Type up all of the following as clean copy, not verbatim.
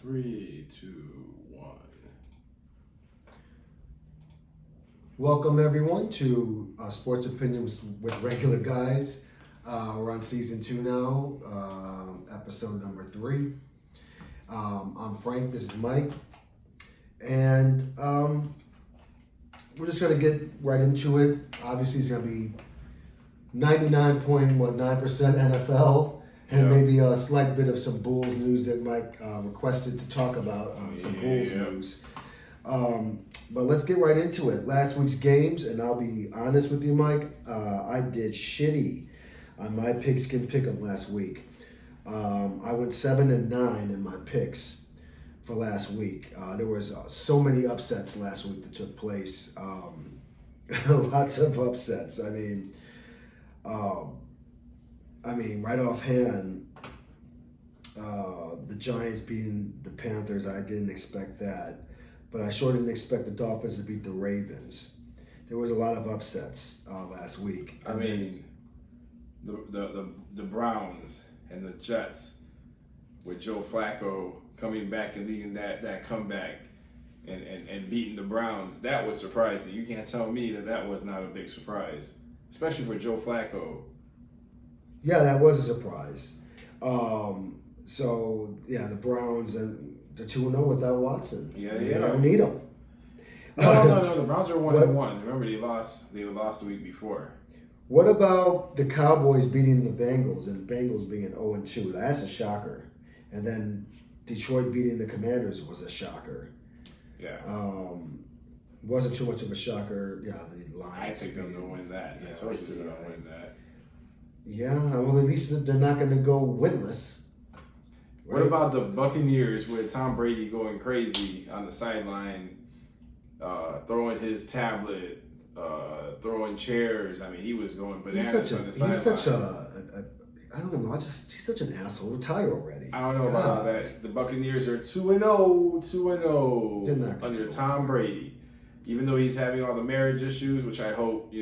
Three, two, one. Welcome everyone to Sports Opinions with Regular Guys. We're on season 2 now, episode number 3. I'm Frank. This is Mike, and we're just gonna get right into it. Obviously, it's gonna be 99.9% NFL, and maybe a slight bit of some Bulls news that Mike requested to talk about. Some Bulls news. But let's get right into it. Last week's games, and I'll be honest with you, Mike, I did shitty on my pigskin pick'em last week. I went 7-9 in my picks for last week. There was so many upsets last week that took place. Lots of upsets. I mean, right offhand, the Giants beating the Panthers, I didn't expect that. But I sure didn't expect the Dolphins to beat the Ravens. There was a lot of upsets last week. The Browns and the Jets with Joe Flacco coming back and leading that comeback and beating the Browns, that was surprising. You can't tell me that was not a big surprise, especially for Joe Flacco. Yeah, that was a surprise. The Browns and they're 2-0 without Watson. Yeah. They don't need him. No. The Browns are 1-1. Remember, they lost the week before. What about the Cowboys beating the Bengals and the Bengals being 0-2? That's a shocker. And then Detroit beating the Commanders was a shocker. Yeah. Wasn't too much of a shocker. Yeah, the Lions. I picked them to win that. Yeah, I told you they're going to win that. Yeah, well, at least they're not going to go winless. Right? What about the Buccaneers with Tom Brady going crazy on the sideline, throwing his tablet, throwing chairs? I mean, he was going bananas on the sideline. He's such I don't know. He's such an asshole. Retire already. I don't know about that. The Buccaneers are 2-0 under Tom Brady. Even though he's having all the marriage issues, which I hope,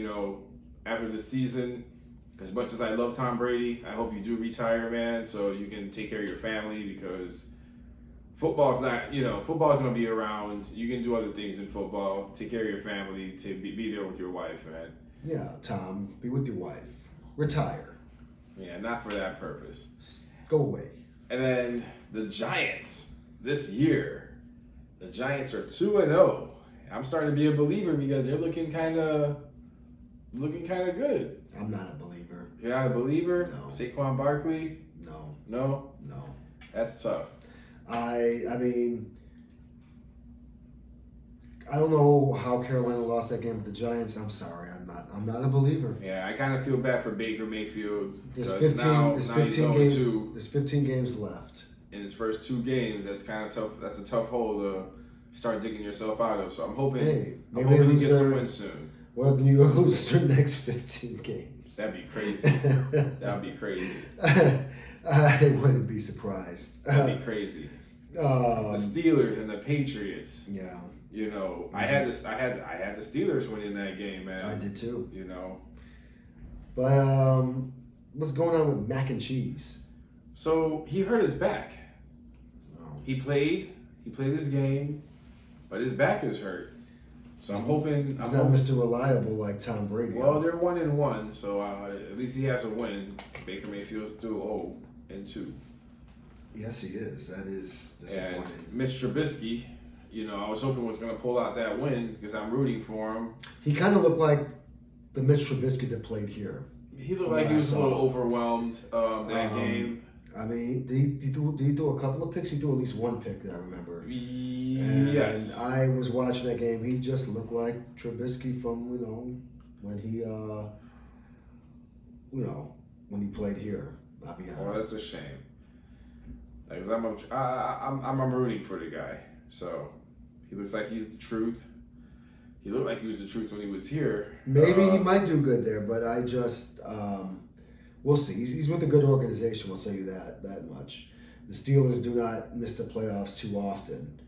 after the season, as much as I love Tom Brady, I hope you do retire, man, so you can take care of your family, because football's going to be around. You can do other things in football. Take care of your family, to be there with your wife, man. Yeah, Tom, be with your wife. Retire. Yeah, not for that purpose. Go away. And then the Giants this year. The Giants are 2-0. I'm starting to be a believer because they're looking kind of good. I'm not a believer. You're not a believer? No. Saquon Barkley? No. No? No. That's tough. I don't know how Carolina lost that game with the Giants. I'm sorry. I'm not a believer. Yeah, I kind of feel bad for Baker Mayfield. There's 15 games left. In his first 2 games, that's kind of tough. That's a tough hole to start digging yourself out of. So I'm hoping he gets a win soon. What if New York loses their next 15 games? That'd be crazy. That'd be crazy. I wouldn't be surprised. That'd be crazy. The Steelers and the Patriots. Yeah. I had the Steelers winning that game, man. I did too. But what's going on with Mac and Cheese? So he hurt his back. Oh. He played his game, but his back is hurt. So I'm hoping he's not Mr. Reliable like Tom Brady. Well, they're 1-1, so at least he has a win. Baker Mayfield's still 0-2. Yes, he is. That is disappointing. And Mitch Trubisky, I was hoping was going to pull out that win because I'm rooting for him. He kind of looked like the Mitch Trubisky that played here. He looked like he was a little overwhelmed that game. I mean, did he throw a couple of picks? He threw at least one pick that I remember. Yes. And I was watching that game. He just looked like Trubisky from when he when he played here. I'll be honest. Well, that's a shame. Because I'm rooting for the guy. So he looks like he's the truth. He looked like he was the truth when he was here. Maybe he might do good there, but I just we'll see. He's with a good organization. We'll say you that much. The Steelers do not miss the playoffs too often.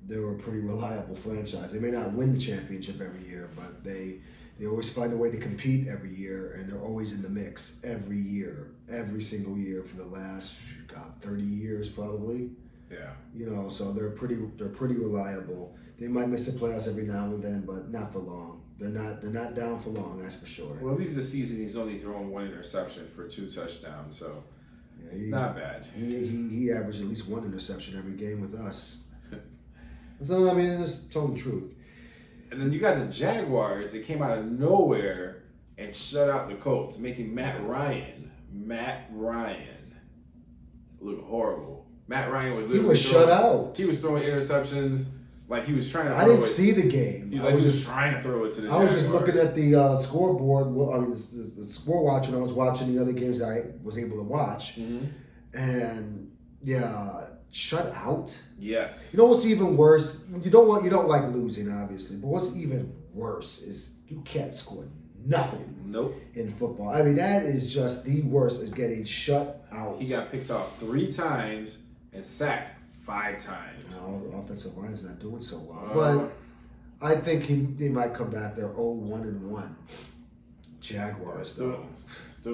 They're a pretty reliable franchise. They may not win the championship every year, but they always find a way to compete every year, and they're always in the mix every year, every single year for the last 30 years probably. Yeah. So they're pretty reliable. They might miss the playoffs every now and then, but not for long. They're not down for long, that's for sure. Well, at least this season he's only thrown 1 interception for 2 touchdowns, so not bad. He averaged at least 1 interception every game with us. So I mean, it's telling the truth. And then you got the Jaguars that came out of nowhere and shut out the Colts, making Matt Ryan look horrible. Matt Ryan was literally shut out. He was throwing interceptions like he was trying to. I didn't see the game. He was just trying to throw it to the Jaguars. I was just looking at the scoreboard. Well, I mean, the score watch, and I was watching the other games that I was able to watch. Mm-hmm. And shut out. Yes. What's even worse? You don't like losing, obviously, but what's even worse is you can't score nothing. Nope. In football, I mean that is just the worst. Is getting shut out. He got picked off 3 times and sacked 5 times. No, the offensive line is not doing so well, but I think they might come back. They're 0-1-1. Jaguars still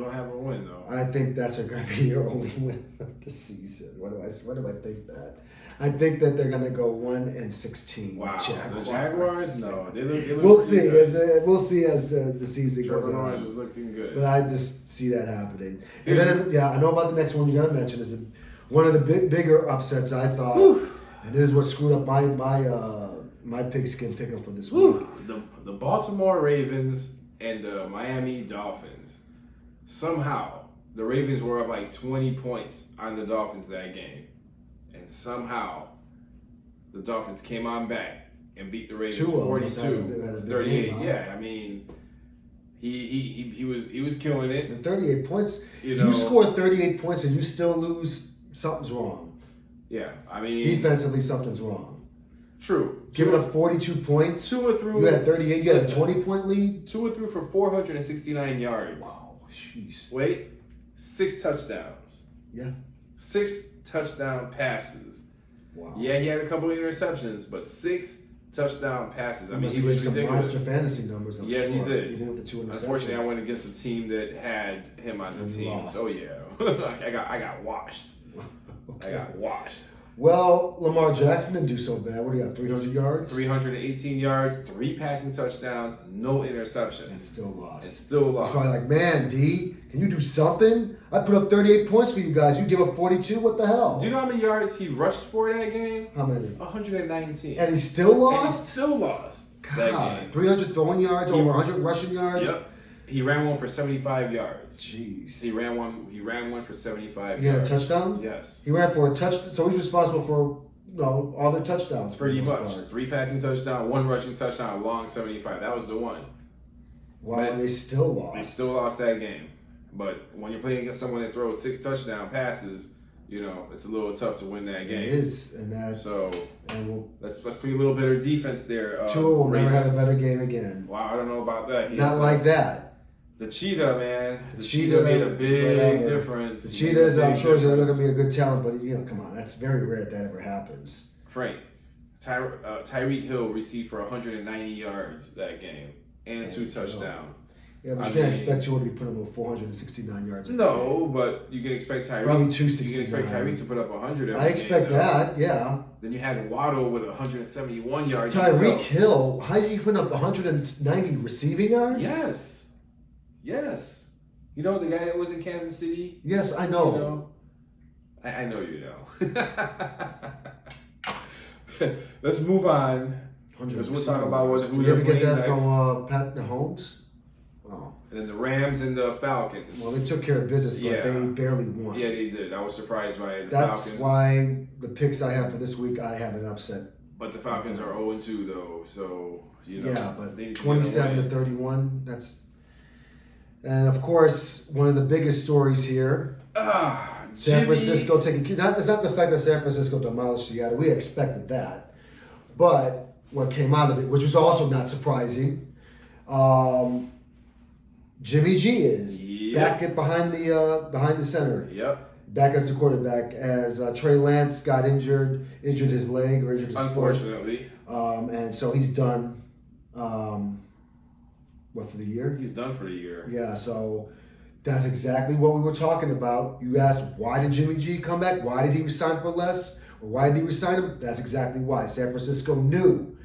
don't have a win though. I think that's going to be your only win of the season. What do I think that? I think that they're going to go 1-16. Wow, Jaguars. The Jaguars? No, they look. We'll see. We'll see as the season goes on. Lawrence is looking good. But I just see that happening. And then, I know about the next one you're going to mention is one of the bigger upsets I thought. Whew. And this is what screwed up my pigskin pickup for this week. The Baltimore Ravens and the Miami Dolphins. Somehow, the Ravens were up like 20 points on the Dolphins that game. And somehow, the Dolphins came on back and beat the Ravens 42-38. Yeah, I mean, he was killing it. And 38 points. You score 38 points and you still lose, something's wrong. Yeah, I mean, defensively, something's wrong. True. Giving up 42 points. Tua threw. You had 38. You had a 20-point lead. Tua threw for 469 yards. Wow. Jeez. Wait, 6 touchdowns. Yeah. 6 touchdown passes. Wow. Yeah, he had a couple of interceptions, but 6 touchdown passes. I mean, he was some ridiculous. Monster fantasy numbers. Yes, he did. Even with the 2 interceptions. Unfortunately, I went against a team that had him on the team. Lost. Oh yeah, I got washed. Okay. I got washed. Well, Lamar Jackson didn't do so bad. What do you have, 300 yards? 318 yards, 3 passing touchdowns, no interceptions. And still lost. It's probably like, man, D, can you do something? I put up 38 points for you guys. You give up 42? What the hell? Do you know how many yards he rushed for that game? How many? 119. And he still lost? That game. 300 throwing yards, over 100 rushing yards? Yep. He ran one for 75 yards. Jeez. He ran one for 75 yards. He had a touchdown? Yes. He ran for a touchdown. So he's responsible for all the touchdowns. Pretty much. 3 passing touchdowns, 1 rushing touchdown, a long 75. That was the one. Wow, and they still lost. They still lost that game. But when you're playing against someone that throws 6 touchdown passes, it's a little tough to win that game. It is, and let's play a little better defense there. Tua will never have a better game again. Wow, I don't know about that. Not like that. The Cheetah, man. The Cheetah made a big difference. The Cheetahs, I'm sure they're going to be a good talent, but come on, that's very rare that ever happens. Frank, Tyreek Hill received for 190 yards that game and 2 touchdowns. Yeah, but you can't expect Tua to be putting up 469 yards. No, but you can expect Tyreek. Probably 269. You can expect Tyreek to put up 100. I expect that, yeah. Then you had Waddle with 171 yards. Tyreek Hill, how is he putting up 190 receiving yards? Yes. You know the guy that was in Kansas City? Yes, I know. I know you know. Let's move on. Because we'll talk about who they're playing next. Did you ever get that next. from Pat Mahomes? Oh. And then the Rams and the Falcons. Well, they took care of business, but they barely won. Yeah, they did. I was surprised by it. That's Why the picks I have for this week, I have an upset. But the Falcons are 0-2 though, so Yeah, but 27-31. And of course, one of the biggest stories here. San Francisco taking. It's not the fact that San Francisco demolished Seattle. We expected that, but what came out of it, which was also not surprising. Jimmy G is back behind the center. Yep. Back as the quarterback, as Trey Lance got injured his leg or injured his Unfortunately. foot. And so he's done. For the year? He's done for the year. Yeah. So That's exactly what we were talking about. You asked, why did Jimmy G come back? Why did he resign for less? Or why did he resign him? That's exactly why. San Francisco knew.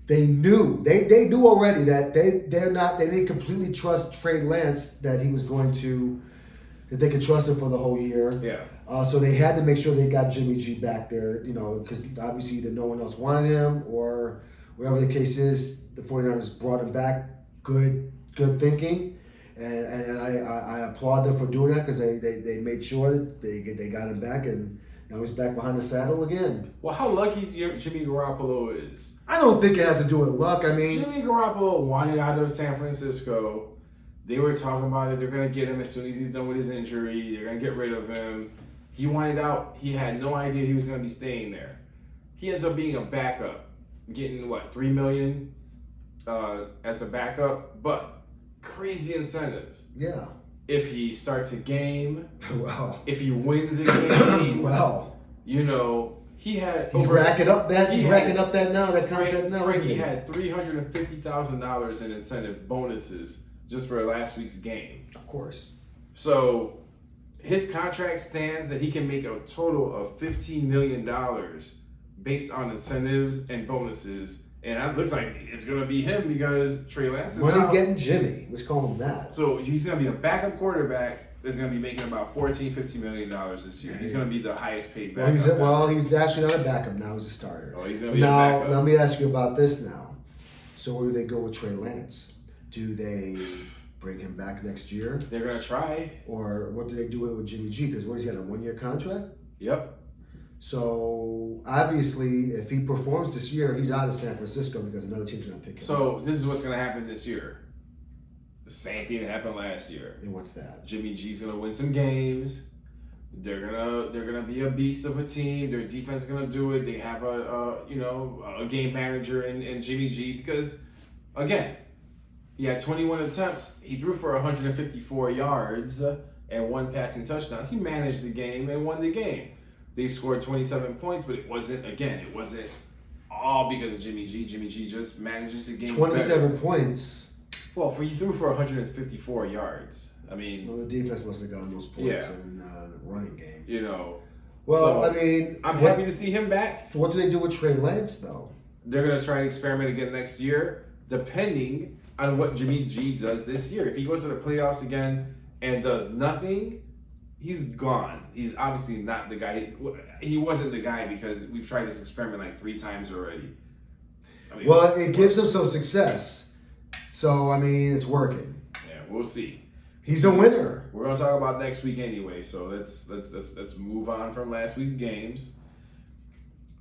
They knew. They knew already that they didn't completely trust Trey Lance, that he was going to, that they could trust him for the whole year. Yeah. So they had to make sure they got Jimmy G back there, because obviously either no one else wanted him or whatever the case is, the 49ers brought him back. Good thinking. And I applaud them for doing that, because they made sure that they got him back, and now he's back behind the saddle again. Well, how lucky Jimmy Garoppolo is. I don't think it has to do with luck. I mean, Jimmy Garoppolo wanted out of San Francisco. They were talking about it. They're going to get him as soon as he's done with his injury. They're going to get rid of him. He wanted out. He had no idea he was going to be staying there. He ends up being a backup, getting, $3 million as a backup, but crazy incentives. Yeah. If he starts a game, Wow. if he wins a game, wow. He had. He's racking up that. He's racking up that now. That contract now. Frank, he had $350,000 in incentive bonuses just for last week's game. Of course. So his contract stands that he can make a total of $15 million based on incentives and bonuses. And it looks like it's going to be him because Trey Lance is Money out. getting Jimmy. Let's call him that. So he's going to be a backup quarterback that's going to be making about $14-15 million this year. He's going to be the highest paid backup. He's actually not a backup now. He's a starter. Oh, he's going to be a backup. Now, let me ask you about this now. So where do they go with Trey Lance? Do they bring him back next year? They're going to try. Or what do they do with Jimmy G? Because he's got a 1-year contract? Yep. So obviously, if he performs this year, he's out of San Francisco because another team's going to pick him up. So this is what's going to happen this year. The same thing that happened last year. And what's that? Jimmy G's going to win some games. They're gonna be a beast of a team. Their defense is gonna do it. They have a game manager in Jimmy G, because again, he had 21 attempts. He threw for 154 yards and 1 passing touchdown. He managed the game and won the game. They scored 27 points, but it wasn't all because of Jimmy G. Jimmy G just manages the game 27 better. Points. Well, he threw for 154 yards. I mean, well, the defense must have gotten those points in the running game. Well, so, I mean, I'm happy to see him back. What do they do with Trey Lance, though? They're going to try and experiment again next year, depending on what Jimmy G does this year. If he goes to the playoffs again and does nothing, he's gone. He's obviously not the guy. He wasn't the guy, because we've tried this experiment like 3 times already. Well, it gives him some success. So, I mean, it's working. Yeah, we'll see. He's a winner. We're gonna talk about next week anyway, so let's move on from last week's games.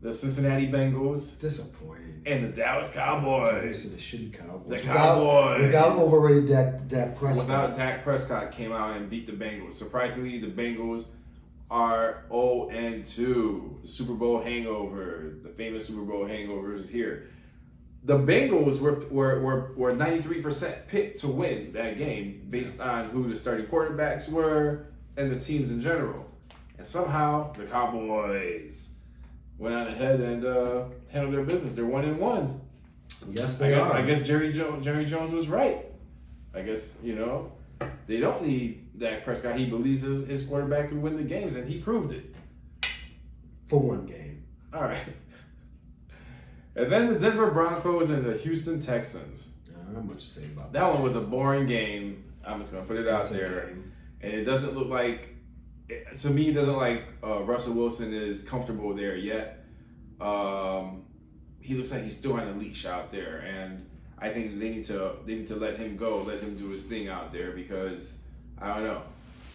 The Cincinnati Bengals disappointing, and the Dallas Cowboys. The shitty Cowboys. The Cowboys without overrated Dak Prescott. Without Dak Prescott, came out and beat the Bengals. Surprisingly, the Bengals are 0-2. The Super Bowl hangover, the famous Super Bowl hangover, is here. The Bengals were 93% picked to win that game based on who the starting quarterbacks were and the teams in general. And somehow the Cowboys went on ahead and handled their business. They're 1-1. Yes, they are. I guess Jerry Jones was right. I guess, they don't need Dak Prescott. He believes his quarterback can win the games, and he proved it. For one game. All right. And then the Denver Broncos and the Houston Texans. Not much to say about that. That one was a boring game. I'm just going to put it out there. And it doesn't look like, to me, it doesn't like Russell Wilson is comfortable there yet. He looks like he's still on a leash out there. And I think they need to let him go, let him do his thing out there, because, I don't know,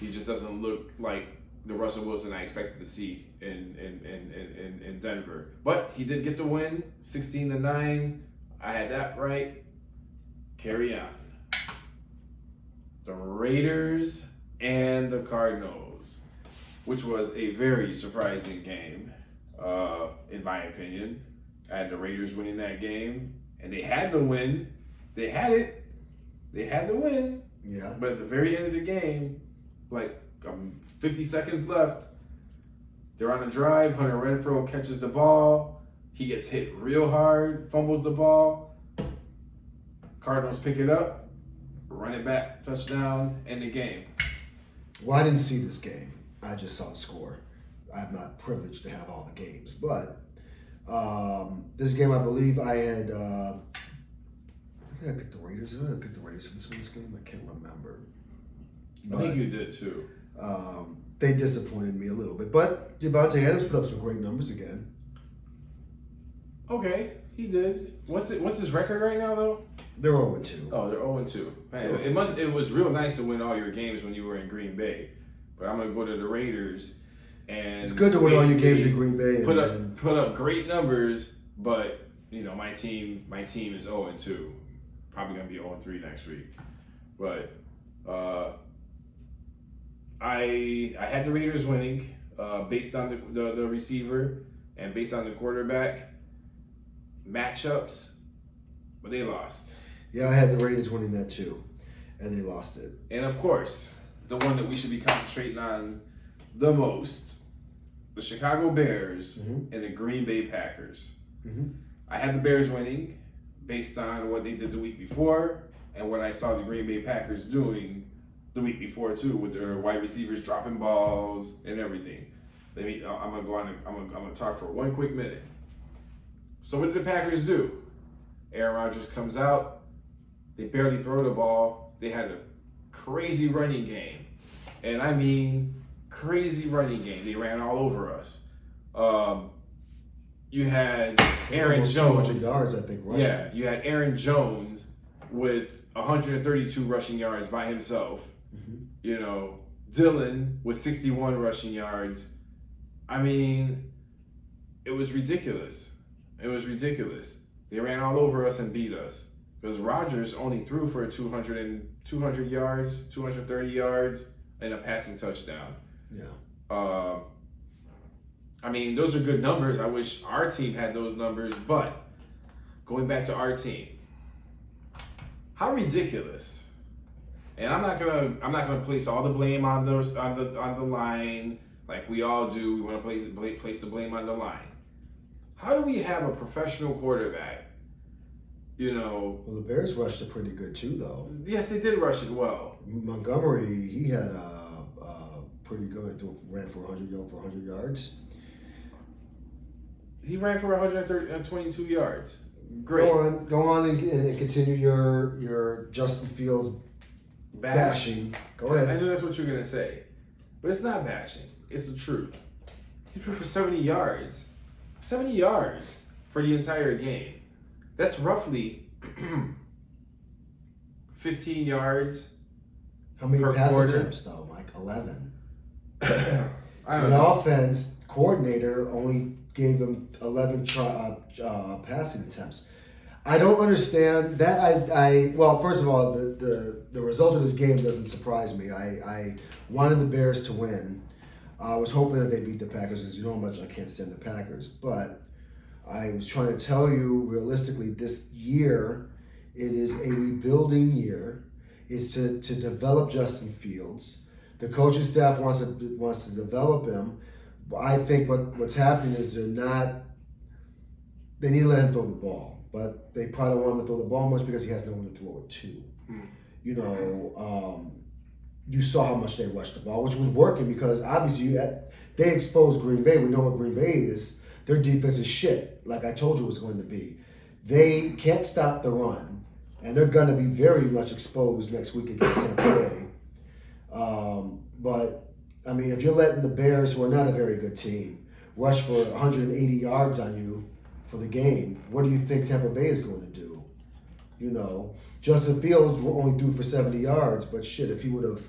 he just doesn't look like the Russell Wilson I expected to see in Denver. But he did get the win, 16-9. I had that right. Carry on. The Raiders and the Cardinals, which was a very surprising game, in my opinion. I had the Raiders winning that game, and they had to win. They had it. They had to win. Yeah. But at the very end of the game, 50 seconds left, they're on a drive. Hunter Renfrow catches the ball. He gets hit real hard, fumbles the ball. Cardinals pick it up, run it back, touchdown, end the game. Well, I didn't see this game. I just saw the score. I'm not privileged to have all the games, but this game, I believe I had. I think I picked the Raiders. Did I pick the Raiders for this game? I can't remember. I think you did too. They disappointed me a little bit, but Devontae Adams put up some great numbers again. Okay, he did. What's his record right now though? They're 0-2. Oh, they're 0-2. Man, it was real nice to win all your games when you were in Green Bay. But I'm gonna go to the Raiders, and It's good to win all your games in Green Bay. Put up great numbers, but my team is 0-2. Probably gonna be 0-3 next week. But I had the Raiders winning based on the receiver and based on the quarterback matchups, but they lost. Yeah, I had the Raiders winning that too, and they lost it. And of course, the one that we should be concentrating on the most, the Chicago Bears and the Green Bay Packers. I had the Bears winning based on what they did the week before and what I saw the Green Bay Packers doing the week before too, with their wide receivers dropping balls and everything. I'm gonna talk for one quick minute. So what did the Packers do? Aaron Rodgers comes out. They barely throw the ball. They had a crazy running game, and I mean crazy running game. They ran all over us. You had Aaron Jones. 200 yards, I think. Rushing. Yeah, you had Aaron Jones with 132 rushing yards by himself. Dylan with 61 rushing yards. I mean, it was ridiculous. It was ridiculous. They ran all over us and beat us. Because Rodgers only threw for 200 yards, 230 yards, and a passing touchdown. Yeah. I mean, those are good numbers. I wish our team had those numbers. But going back to our team, how ridiculous! And I'm not gonna place all the blame on the line like we all do. We want to place the blame on the line. How do we have a professional quarterback? Well, the Bears rushed it pretty good too, though. Yes, they did rush it well. Montgomery, he had pretty good. Ran for 100 yards. He ran for 122 yards. Great. Go on and continue your Justin Fields bashing. Go ahead. I knew that's what you were gonna say, but it's not bashing. It's the truth. He threw for 70 yards. 70 yards for the entire game. That's roughly 15 yards. How many per pass quarter? attempts, though, Mike? 11. I don't The know. offense coordinator only gave him 11 passing attempts. I don't understand that. Well, first of all, the result of this game doesn't surprise me. I wanted the Bears to win. I was hoping that they beat the Packers, because you know how much I can't stand the Packers. But I was trying to tell you, realistically, this year, it is a rebuilding year. It's to develop Justin Fields. The coaching staff wants to develop him. I think what's happening is they need to let him throw the ball. But they probably don't want him to throw the ball much because he has no one to throw it to. You saw how much they rushed the ball, which was working because obviously they exposed Green Bay. We know what Green Bay is. Their defense is shit, like I told you it was going to be. They can't stop the run, and they're going to be very much exposed next week against Tampa Bay. But, I mean, if you're letting the Bears, who are not a very good team, rush for 180 yards on you for the game, what do you think Tampa Bay is going to do? Justin Fields only threw for 70 yards, but shit, if he would have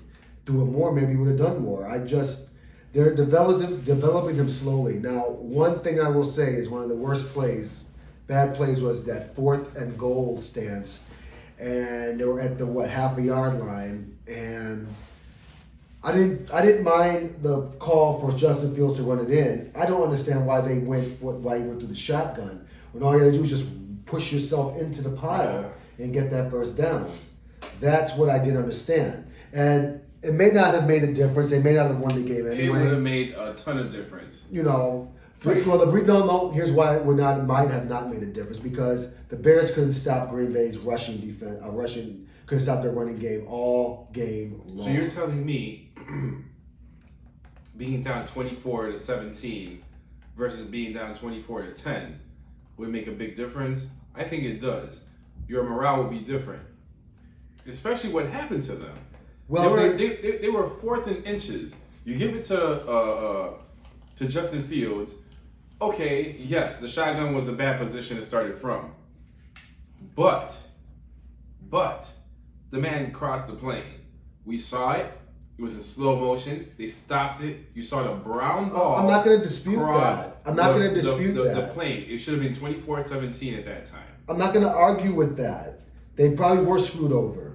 threw it more, maybe he would have done more. They're developing him slowly. Now, one thing I will say is one of the worst bad plays was that 4th and goal stance, and they were at the half a yard line, and I didn't mind the call for Justin Fields to run it in. I don't understand why he went through the shotgun when all you gotta do is just push yourself into the pile and get that first down. That's what I didn't understand, and it may not have made a difference. They may not have won the game anyway. It would have made a ton of difference. Here's why it might have not made a difference, because the Bears couldn't stop Green Bay's rushing defense. Couldn't stop their running game all game long. So you're telling me being down 24-17 versus being down 24-10 would make a big difference? I think it does. Your morale would be different, especially what happened to them. Well, they were fourth in inches. You give it to Justin Fields. Okay, yes, the shotgun was a bad position to start it from, but the man crossed the plane. We saw it. It was in slow motion. They stopped it. You saw the brown ball. I'm not going to dispute that. I'm not going to dispute that. The plane. It should have been 24-17 at that time. I'm not going to argue with that. They probably were screwed over.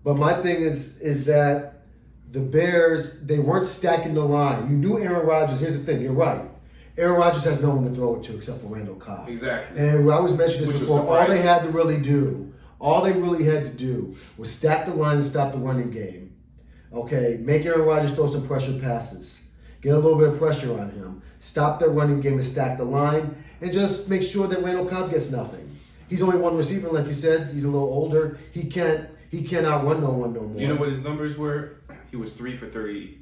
But my thing is that the Bears, they weren't stacking the line. You knew Aaron Rodgers. Here's the thing. You're right. Aaron Rodgers has no one to throw it to except for Randall Cobb. Exactly. And I always mentioned this before. All they had to really do, was stack the line and stop the running game. Okay, make Aaron Rodgers throw some pressure passes. Get a little bit of pressure on him. Stop their running game and stack the line. And just make sure that Randall Cobb gets nothing. He's only one receiver, like you said. He's a little older. He can't outrun no one no more. You know what his numbers were? He was 3 for 30.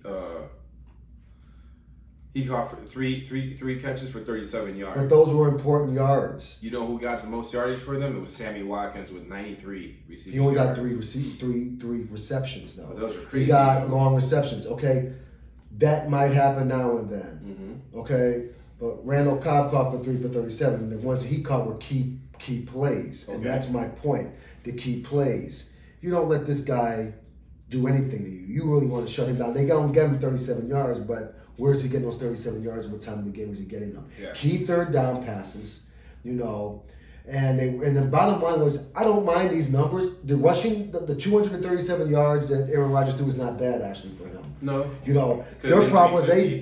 He caught for three catches for 37 yards. But those were important yards. You know who got the most yardage for them? It was Sammy Watkins with 93 receiving He only got yards. three receptions, though. But those are crazy. He got long receptions. Okay, that might happen now and then. Mm-hmm. Okay, but Randall Cobb caught for 3 for 37. The ones he caught were key plays, and that's my point. The key plays. You don't let this guy do anything to you. You really want to shut him down. They don't get him 37 yards, but where is he getting those 37 yards? What time of the game is he getting them? Yeah. Key third down passes, and the bottom line was, I don't mind these numbers. The rushing, the 237 yards that Aaron Rodgers threw was not bad actually for him. No. Their problem was they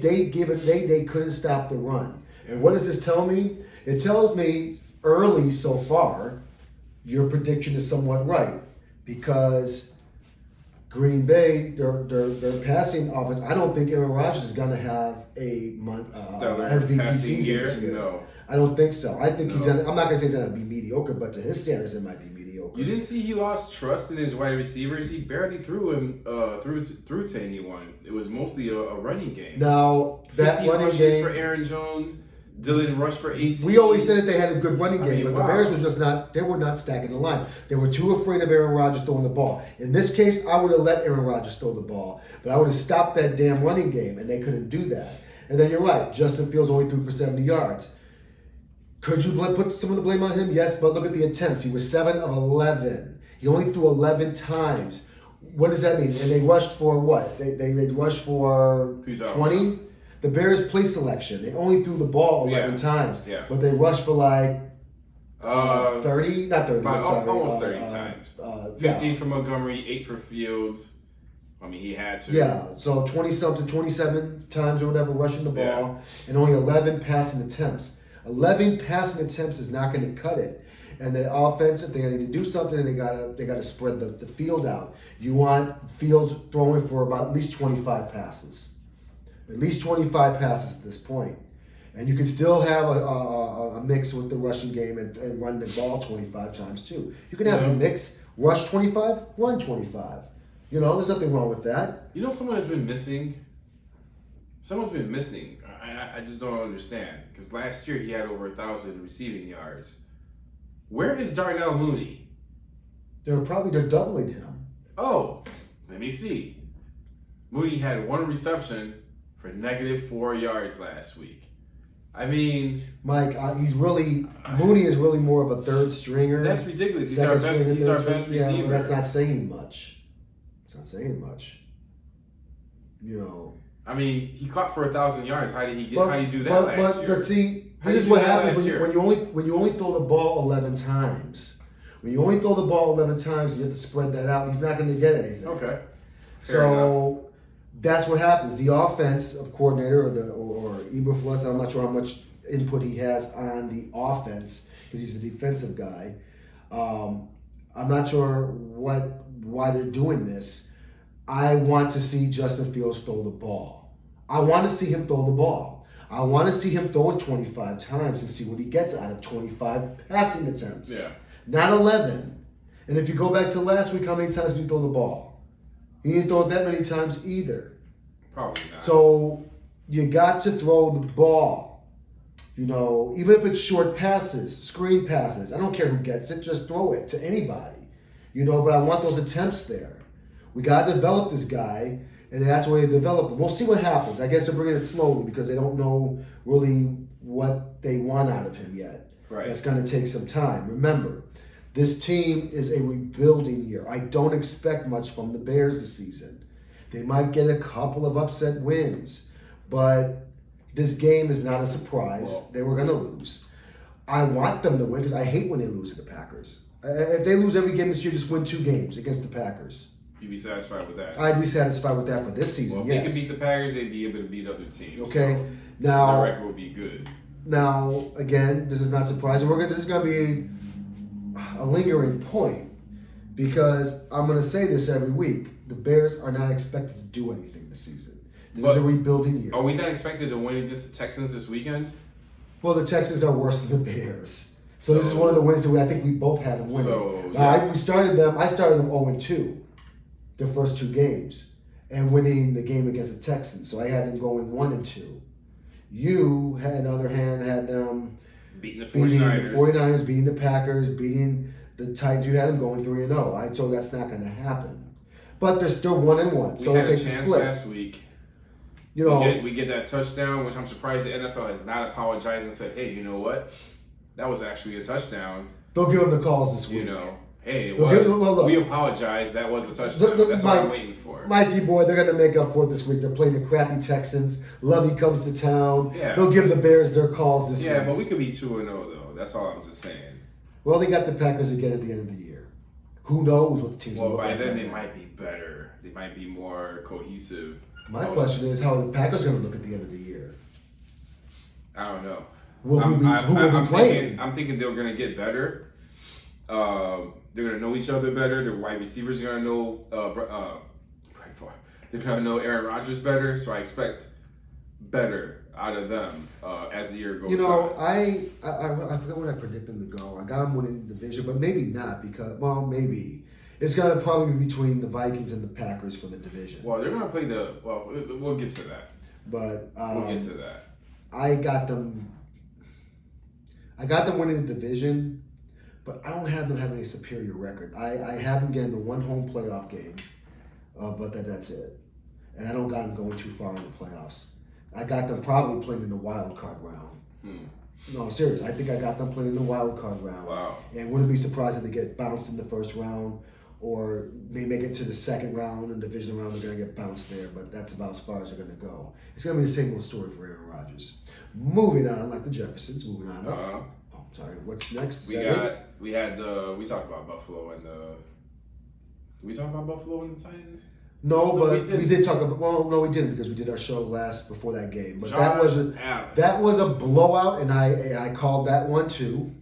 couldn't stop the run. And what does this tell me? It tells me early so far, your prediction is somewhat right, because Green Bay, their passing offense, I don't think Aaron Rodgers is going to have a stellar MVP passing season year. this year. No. I don't think so. I think I'm not going to say he's going to be mediocre, but to his standards, it might be mediocre. You didn't see he lost trust in his wide receivers. He barely threw to anyone. It was mostly a running game. Now, that 15 running rushes game for Aaron Jones. Dylan rushed for 18. We always said that they had a good running game, but wow. the Bears were not stacking the line. They were too afraid of Aaron Rodgers throwing the ball. In this case, I would have let Aaron Rodgers throw the ball, but I would have stopped that damn running game, and they couldn't do that. And then you're right, Justin Fields only threw for 70 yards. Could you put some of the blame on him? Yes, but look at the attempts. He was 7 of 11. He only threw 11 times. What does that mean? And they rushed for what? They rushed for 20? The Bears' play selection, they only threw the ball 11 times, but they rushed for like 30, not 30, almost 30 times. 15 for Montgomery, 8 for Fields. I mean, he had to. Yeah, so 20-something, 27 times or whatever rushing the ball, and only 11 passing attempts. 11 passing attempts is not going to cut it. And the offense, if they need to do something, they gotta spread the field out. You want Fields throwing for about at least 25 passes. At least 25 passes at this point. And you can still have a mix with the rushing game and run the ball 25 times too. You can have a mix, rush 25, run 25. There's nothing wrong with that. Someone has been missing? Someone's been missing. I just don't understand. Because last year he had over 1,000 receiving yards. Where is Darnell Mooney? They're doubling him. Oh, let me see. Mooney had 1 reception for -4 yards last week. I mean, Mike, Mooney is really more of a third stringer. That's ridiculous. He's our best receiver. Yeah, that's not saying much. It's not saying much. I mean, he caught for 1,000 yards. How did he do that last year? But see, this is what happens when you only throw the ball 11 times. When you only throw the ball 11 times, you have to spread that out. He's not going to get anything. Okay. So that's what happens. The offensive coordinator or Eberflus, I'm not sure how much input he has on the offense because he's a defensive guy. I'm not sure why they're doing this. I want to see Justin Fields throw the ball. I want to see him throw the ball. I want to see him throw it 25 times and see what he gets out of 25 passing attempts. Yeah. Not 11. And if you go back to last week, how many times did he throw the ball? He didn't throw it that many times either. Probably not. So you got to throw the ball. You know, even if it's short passes, screen passes. I don't care who gets it. Just throw it to anybody. You know, but I want those attempts there. We got to develop this guy, and that's the way to develop him. We'll see what happens. I guess they're bringing it slowly because they don't know really what they want out of him yet. Right. That's going to take some time. Remember, this team is a rebuilding year. I don't expect much from the Bears this season. They might get a couple of upset wins, but this game is not a surprise. Well, they were going to lose. I want them to win because I hate when they lose to the Packers. If they lose every game this year, just win 2 games against the Packers. You'd be satisfied with that. I'd be satisfied with that for this season. Well, if they could beat the Packers, they'd be able to beat other teams. Okay. So now their record will be good. Now, again, this is not surprising. This is going to be a lingering point because I'm going to say this every week. The Bears are not expected to do anything this season. This is a rebuilding year. Are we not expected to win against the Texans this weekend? Well, the Texans are worse than the Bears. So this is one of the wins that I think we both had them winning. So, I started them 0-2, the first 2 games, and winning the game against the Texans. So I had them going 1-2. You, on the other hand, had them beating the 49ers. Beating the Packers, beating the Titans. You had them going 3-0. I told that's not going to happen. But they're still 1-1. So it takes a split. Last week. You know, we get that touchdown, which I'm surprised the NFL has not apologized and said, hey, you know what? That was actually a touchdown. They'll give them the calls this week. You know, hey, it was. We apologize. That was a touchdown. That's what I'm waiting for. Mikey boy, they're going to make up for it this week. They're playing the crappy Texans. Lovey comes to town. Yeah. They'll give the Bears their calls this week. Yeah, but we could be 2-0 though. That's all I'm just saying. Well, they got the Packers again at the end of the year. Who knows what the teams will look like? Well, by then they might be better. They might be more cohesive. My question is, how are the Packers going to look at the end of the year? I don't know. Who will be playing? I'm thinking they're going to get better. They're going to know each other better. Their wide receivers are going to know they're going to know Aaron Rodgers better. So I expect better out of them as the year goes on. You know, I forgot what I predicted them to go. I got them winning the division, but maybe not because, well, maybe. It's going to probably be between the Vikings and the Packers for the division. Well, they're going to play we'll get to that. But we'll get to that. I got them winning the division, but I don't have them having a superior record. I have them getting the one home playoff game, but that's it. And I don't got them going too far in the playoffs. I got them probably playing in the wild card round. No, seriously. I think I got them playing in the wild card round. Wow. And wouldn't be surprised if they get bounced in the first round, or they make it to the second round and division round. They're going to get bounced there, but that's about as far as they're going to go. It's going to be the same old story for Aaron Rodgers. Moving on, like the Jeffersons, moving on up. Oh, sorry. What's next? We talked about Buffalo and the. Did we talk about Buffalo and the Titans? No, but we did talk about. Well, no, we didn't because we did our show before that game. But that was a blowout, and I called that one too.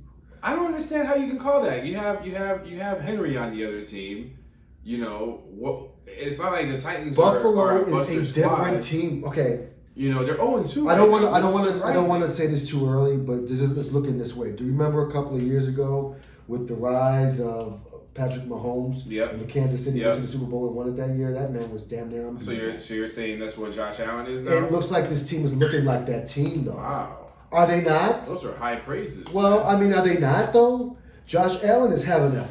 I don't understand how you can call that. You have Henry on the other team. You know what? It's not like the Titans. Buffalo is a different team. Okay. You know they're 0-2. I don't want to say this too early, but this is looking this way. Do you remember a couple of years ago with the rise of Patrick Mahomes and the Kansas City went to the Super Bowl and won it that year? That man was damn near unbelievable. So you're saying that's what Josh Allen is now? It looks like this team is looking like that team though. Wow. Are they not? Those are high praises. Well, I mean, are they not though? Josh Allen is having a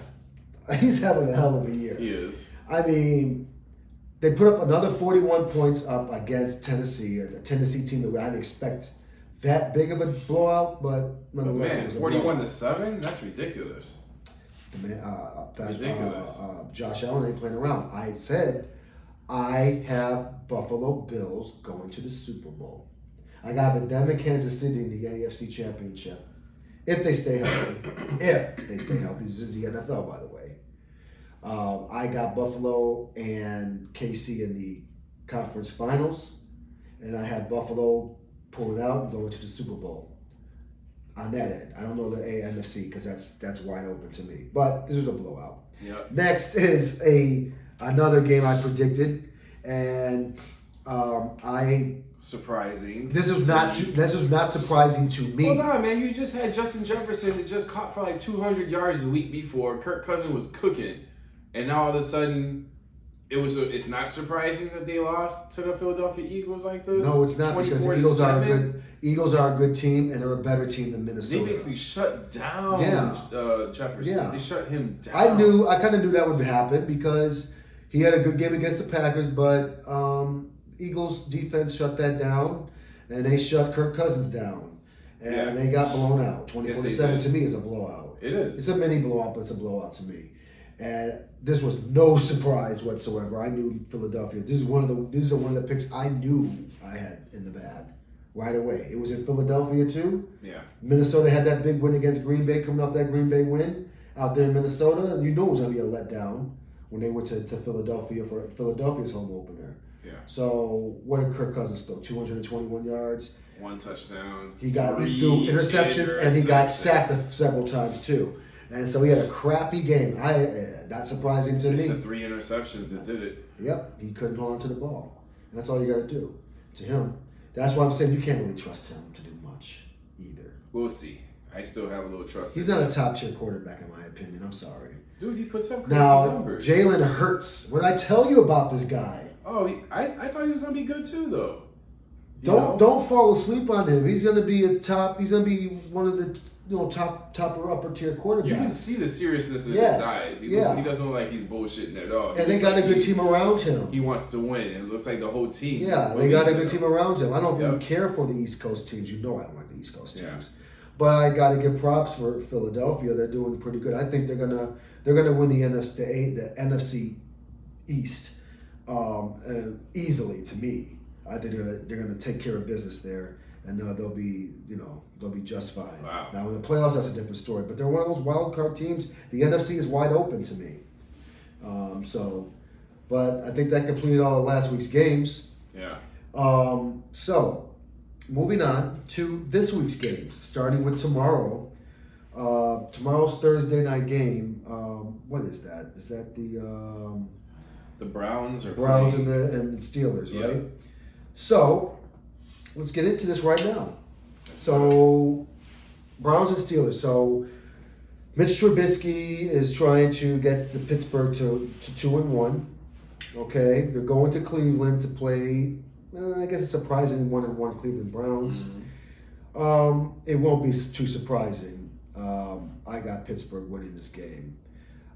hell of a year. He is. I mean, they put up another 41 points up against Tennessee, a Tennessee team that I didn't expect that big of a blowout, but nonetheless, it was a 41-7. That's ridiculous. Ridiculous. Josh Allen ain't playing around. I said I have Buffalo Bills going to the Super Bowl. I got them and Kansas City in the AFC Championship. If they stay healthy. This is the NFL, by the way. I got Buffalo and KC in the conference finals. And I had Buffalo pull it out and go into the Super Bowl. On that end. I don't know the NFC because that's wide open to me. But this is a blowout. Yep. Next is another game I predicted. And surprising. This is not surprising to me. Hold on, man. You just had Justin Jefferson that just caught for like 200 yards the week before. Kirk Cousins was cooking, and now all of a sudden, It's not surprising that they lost to the Philadelphia Eagles like this. No, it's not, because the Eagles are a good team, and they're a better team than Minnesota. They basically shut down Jefferson. Yeah. They shut him down. I kind of knew that would happen because he had a good game against the Packers, but Eagles defense shut that down, and they shut Kirk Cousins down, and they got blown out. 24-7 to me is a blowout. It is. It's a mini blowout, but it's a blowout to me. And this was no surprise whatsoever. I knew Philadelphia. This is one of the picks I knew I had in the bag right away. It was in Philadelphia too. Yeah. Minnesota had that big win against Green Bay, coming off that Green Bay win out there in Minnesota, and you knew it was going to be a letdown when they went to Philadelphia for Philadelphia's home opener. Yeah. So what did Kirk Cousins throw? 221 yards. 1 touchdown. He threw interceptions, and he got sacked several times too. And so he had a crappy game. Not surprising to me. It's the 3 interceptions that did it. Yep, he couldn't hold on to the ball. And that's all you got to do to him. That's why I'm saying you can't really trust him to do much either. We'll see. I still have a little trust. He's not a top-tier quarterback, in my opinion. I'm sorry. Dude, he puts up crazy numbers. Jalen Hurts. What did I tell you about this guy? Oh, I thought he was going to be good too, though. Don't fall asleep on him. He's going to be He's going to be one of the top or upper tier quarterbacks. You can see the seriousness in his eyes. He doesn't look like he's bullshitting at all. And they got a good team around him. He wants to win. It looks like the whole team. Yeah, they got a good team around him. I don't really care for the East Coast teams. You know I don't like the East Coast teams. Yeah. But I got to give props for Philadelphia. They're doing pretty good. I think they're gonna win the NFC East easily. To me, I think they're gonna take care of business there, and they'll be just fine. Wow. Now in the playoffs, that's a different story. But they're one of those wild card teams. The NFC is wide open to me. But I think that completed all of last week's games. Yeah. So. Moving on to this week's games, starting with tomorrow. Tomorrow's Thursday night game. What is that? Is that the Browns or Browns and the Steelers, right? Yep. So let's get into this right now. So Browns and Steelers. So Mitch Trubisky is trying to get the Pittsburgh to 2-1. Okay, they're going to Cleveland to play. I guess it's surprising 1-1 Cleveland Browns. Mm-hmm. It won't be too surprising. I got Pittsburgh winning this game.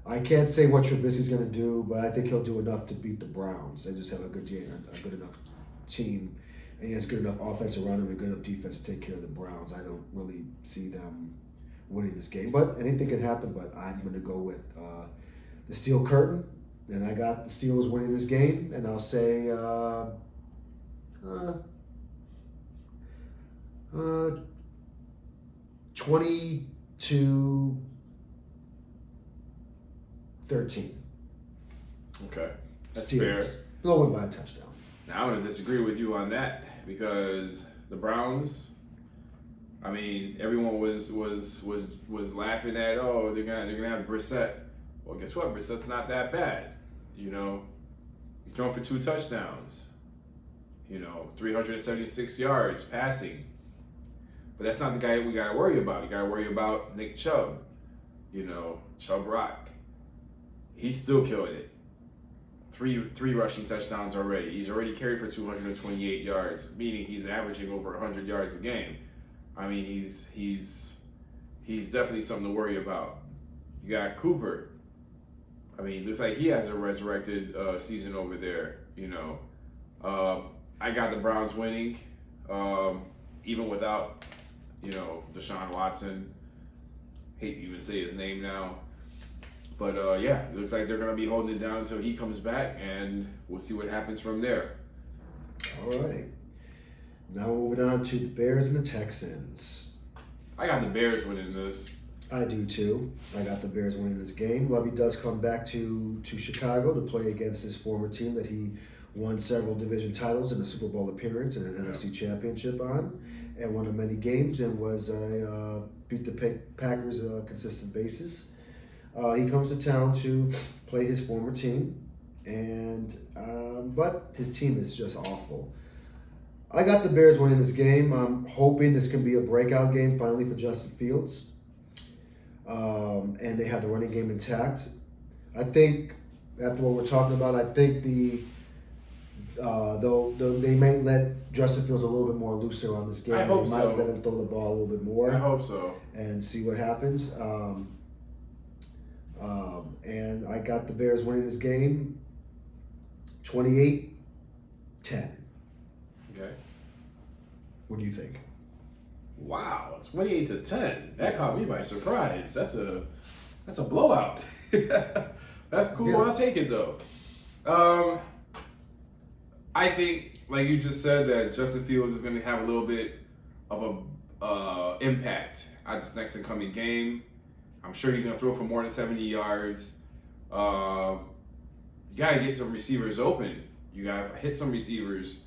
I can't say what Trubisky's going to do, but I think he'll do enough to beat the Browns. They just have a good enough team, and he has good enough offense around him and good enough defense to take care of the Browns. I don't really see them winning this game, but anything can happen. But I'm going to go with the Steel Curtain, and I got the Steelers winning this game, and I'll say 20-13. Okay, that's Steelers. fair. They'll win by a touchdown. Now I'm going to disagree with you on that because the Browns. I mean, everyone was laughing at they're gonna have Brissett. Well, guess what? Brissett's not that bad. He's throwing for 2 touchdowns. 376 yards passing. But that's not the guy we got to worry about. You got to worry about Nick Chubb. Chubb Rock. He's still killing it. Three rushing touchdowns already. He's already carried for 228 yards, meaning he's averaging over 100 yards a game. I mean, he's definitely something to worry about. You got Cooper. I mean, looks like he has a resurrected season over there. I got the Browns winning, even without, Deshaun Watson. Hate to even say his name now. But, it looks like they're going to be holding it down until he comes back, and we'll see what happens from there. All right. Now moving on to the Bears and the Texans. I got the Bears winning this. I do, too. I got the Bears winning this game. Lovey does come back to Chicago to play against his former team that he won several division titles and a Super Bowl appearance and an NFC championship on, and won many games and beat the Packers on a consistent basis. He comes to town to play his former team, but his team is just awful. I got the Bears winning this game. I'm hoping this can be a breakout game finally for Justin Fields, and they have the running game intact. I think after what we're talking about. I think though they might let Justin Fields a little bit more looser on this game. I hope they might so. let him throw the ball a little bit more. I hope so. And see what happens. And I got the Bears winning this game 28-10. Okay. What do you think? Wow, 28-10. That caught me by surprise. That's a blowout. That's cool. Yeah. I'll take it though. I think, like you just said, that Justin Fields is going to have a little bit of a impact at this next incoming game. I'm sure he's going to throw for more than 70 yards. You got to get some receivers open. You got to hit some receivers,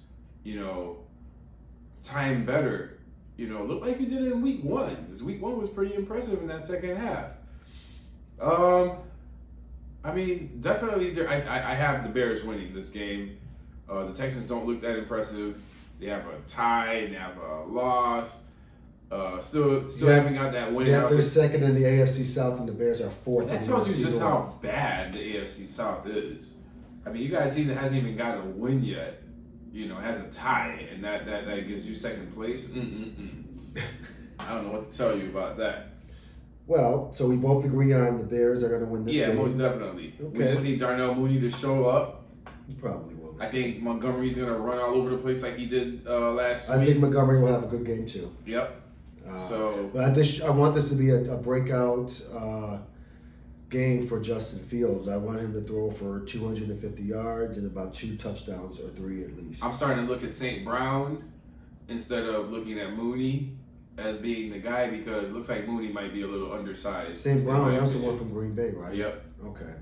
time better. Look like you did it in week 1. Because week 1 was pretty impressive in that second half. Definitely, I have the Bears winning this game. The Texans don't look that impressive. They have a tie. They have a loss. Still haven't got that win. Yeah, they're second in the AFC South, and the Bears are fourth. That tells you just how bad the AFC South is. You got a team that hasn't even got a win yet. Has a tie, and that gives you second place. I don't know what to tell you about that. Well, so we both agree on the Bears are going to win this game. Yeah, most definitely. Okay. We just need Darnell Mooney to show up. He probably will. I think Montgomery's going to run all over the place like he did last week. I think Montgomery will have a good game too. Yep. But I want this to be a breakout game for Justin Fields. I want him to throw for 250 yards and about 2 touchdowns or 3 at least. I'm starting to look at St. Brown instead of looking at Mooney as being the guy because it looks like Mooney might be a little undersized. St. Brown, he also went from Green Bay, right? Yep. Okay.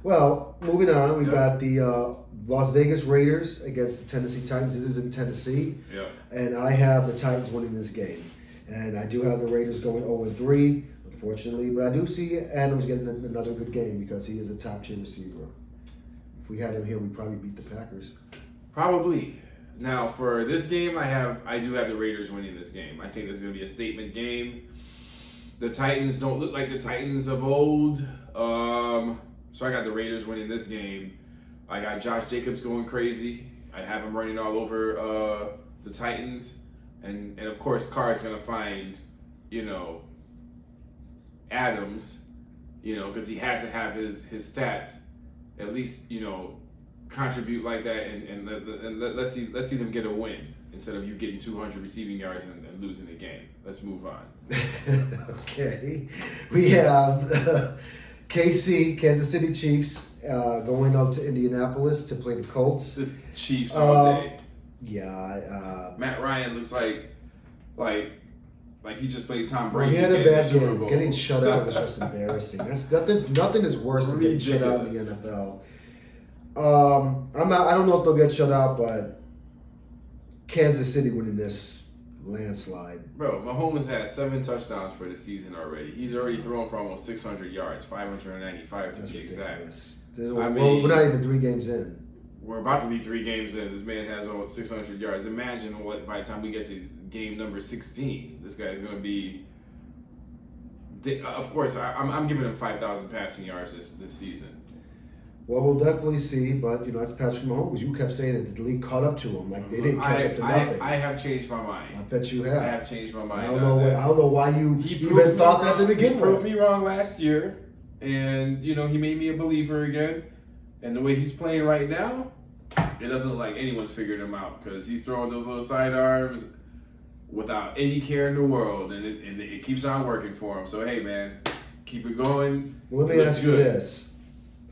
Well, moving on, we got the Las Vegas Raiders against the Tennessee Titans. This is in Tennessee. Yeah. And I have the Titans winning this game. And I do have the Raiders going 0-3, unfortunately. But I do see Adams getting another good game because he is a top-tier receiver. If we had him here, we'd probably beat the Packers. Probably. Now, for this game, I do have the Raiders winning this game. I think this is going to be a statement game. The Titans don't look like the Titans of old. So I got the Raiders winning this game. I got Josh Jacobs going crazy. I have him running all over the Titans. And of course, Carr's going to find, Adams, because he has to have his stats at least, contribute like that. And let's see them get a win instead of you getting 200 receiving yards and losing the game. Let's move on. Okay. We have Kansas City Chiefs, going up to Indianapolis to play the Colts. This Chiefs all day. Yeah. Matt Ryan looks like he just played Tom Brady. He had a bad game. Getting shut out was just embarrassing. That's nothing is worse than getting shut out in the NFL. I don't know if they'll get shut out, but Kansas City winning this landslide. Bro, Mahomes has 7 touchdowns for the season already. He's already thrown for almost 600 yards, 595 to be exact. We're not even 3 games in. We're about to be 3 games in. This man has almost 600 yards. Imagine what by the time we get to game number 16, this guy's going to be. Of course, I'm giving him 5,000 passing yards this season. Well, we'll definitely see, but that's Patrick Mahomes. You kept saying that the league caught up to him, like they didn't catch up to nothing. I have changed my mind. I bet you have. I have changed my mind. I don't know why you even thought that to begin with. He proved me wrong last year, and he made me a believer again. And the way he's playing right now, it doesn't look like anyone's figured him out because he's throwing those little sidearms without any care in the world, and it keeps on working for him. So hey, man, keep it going. Well, let me ask you this.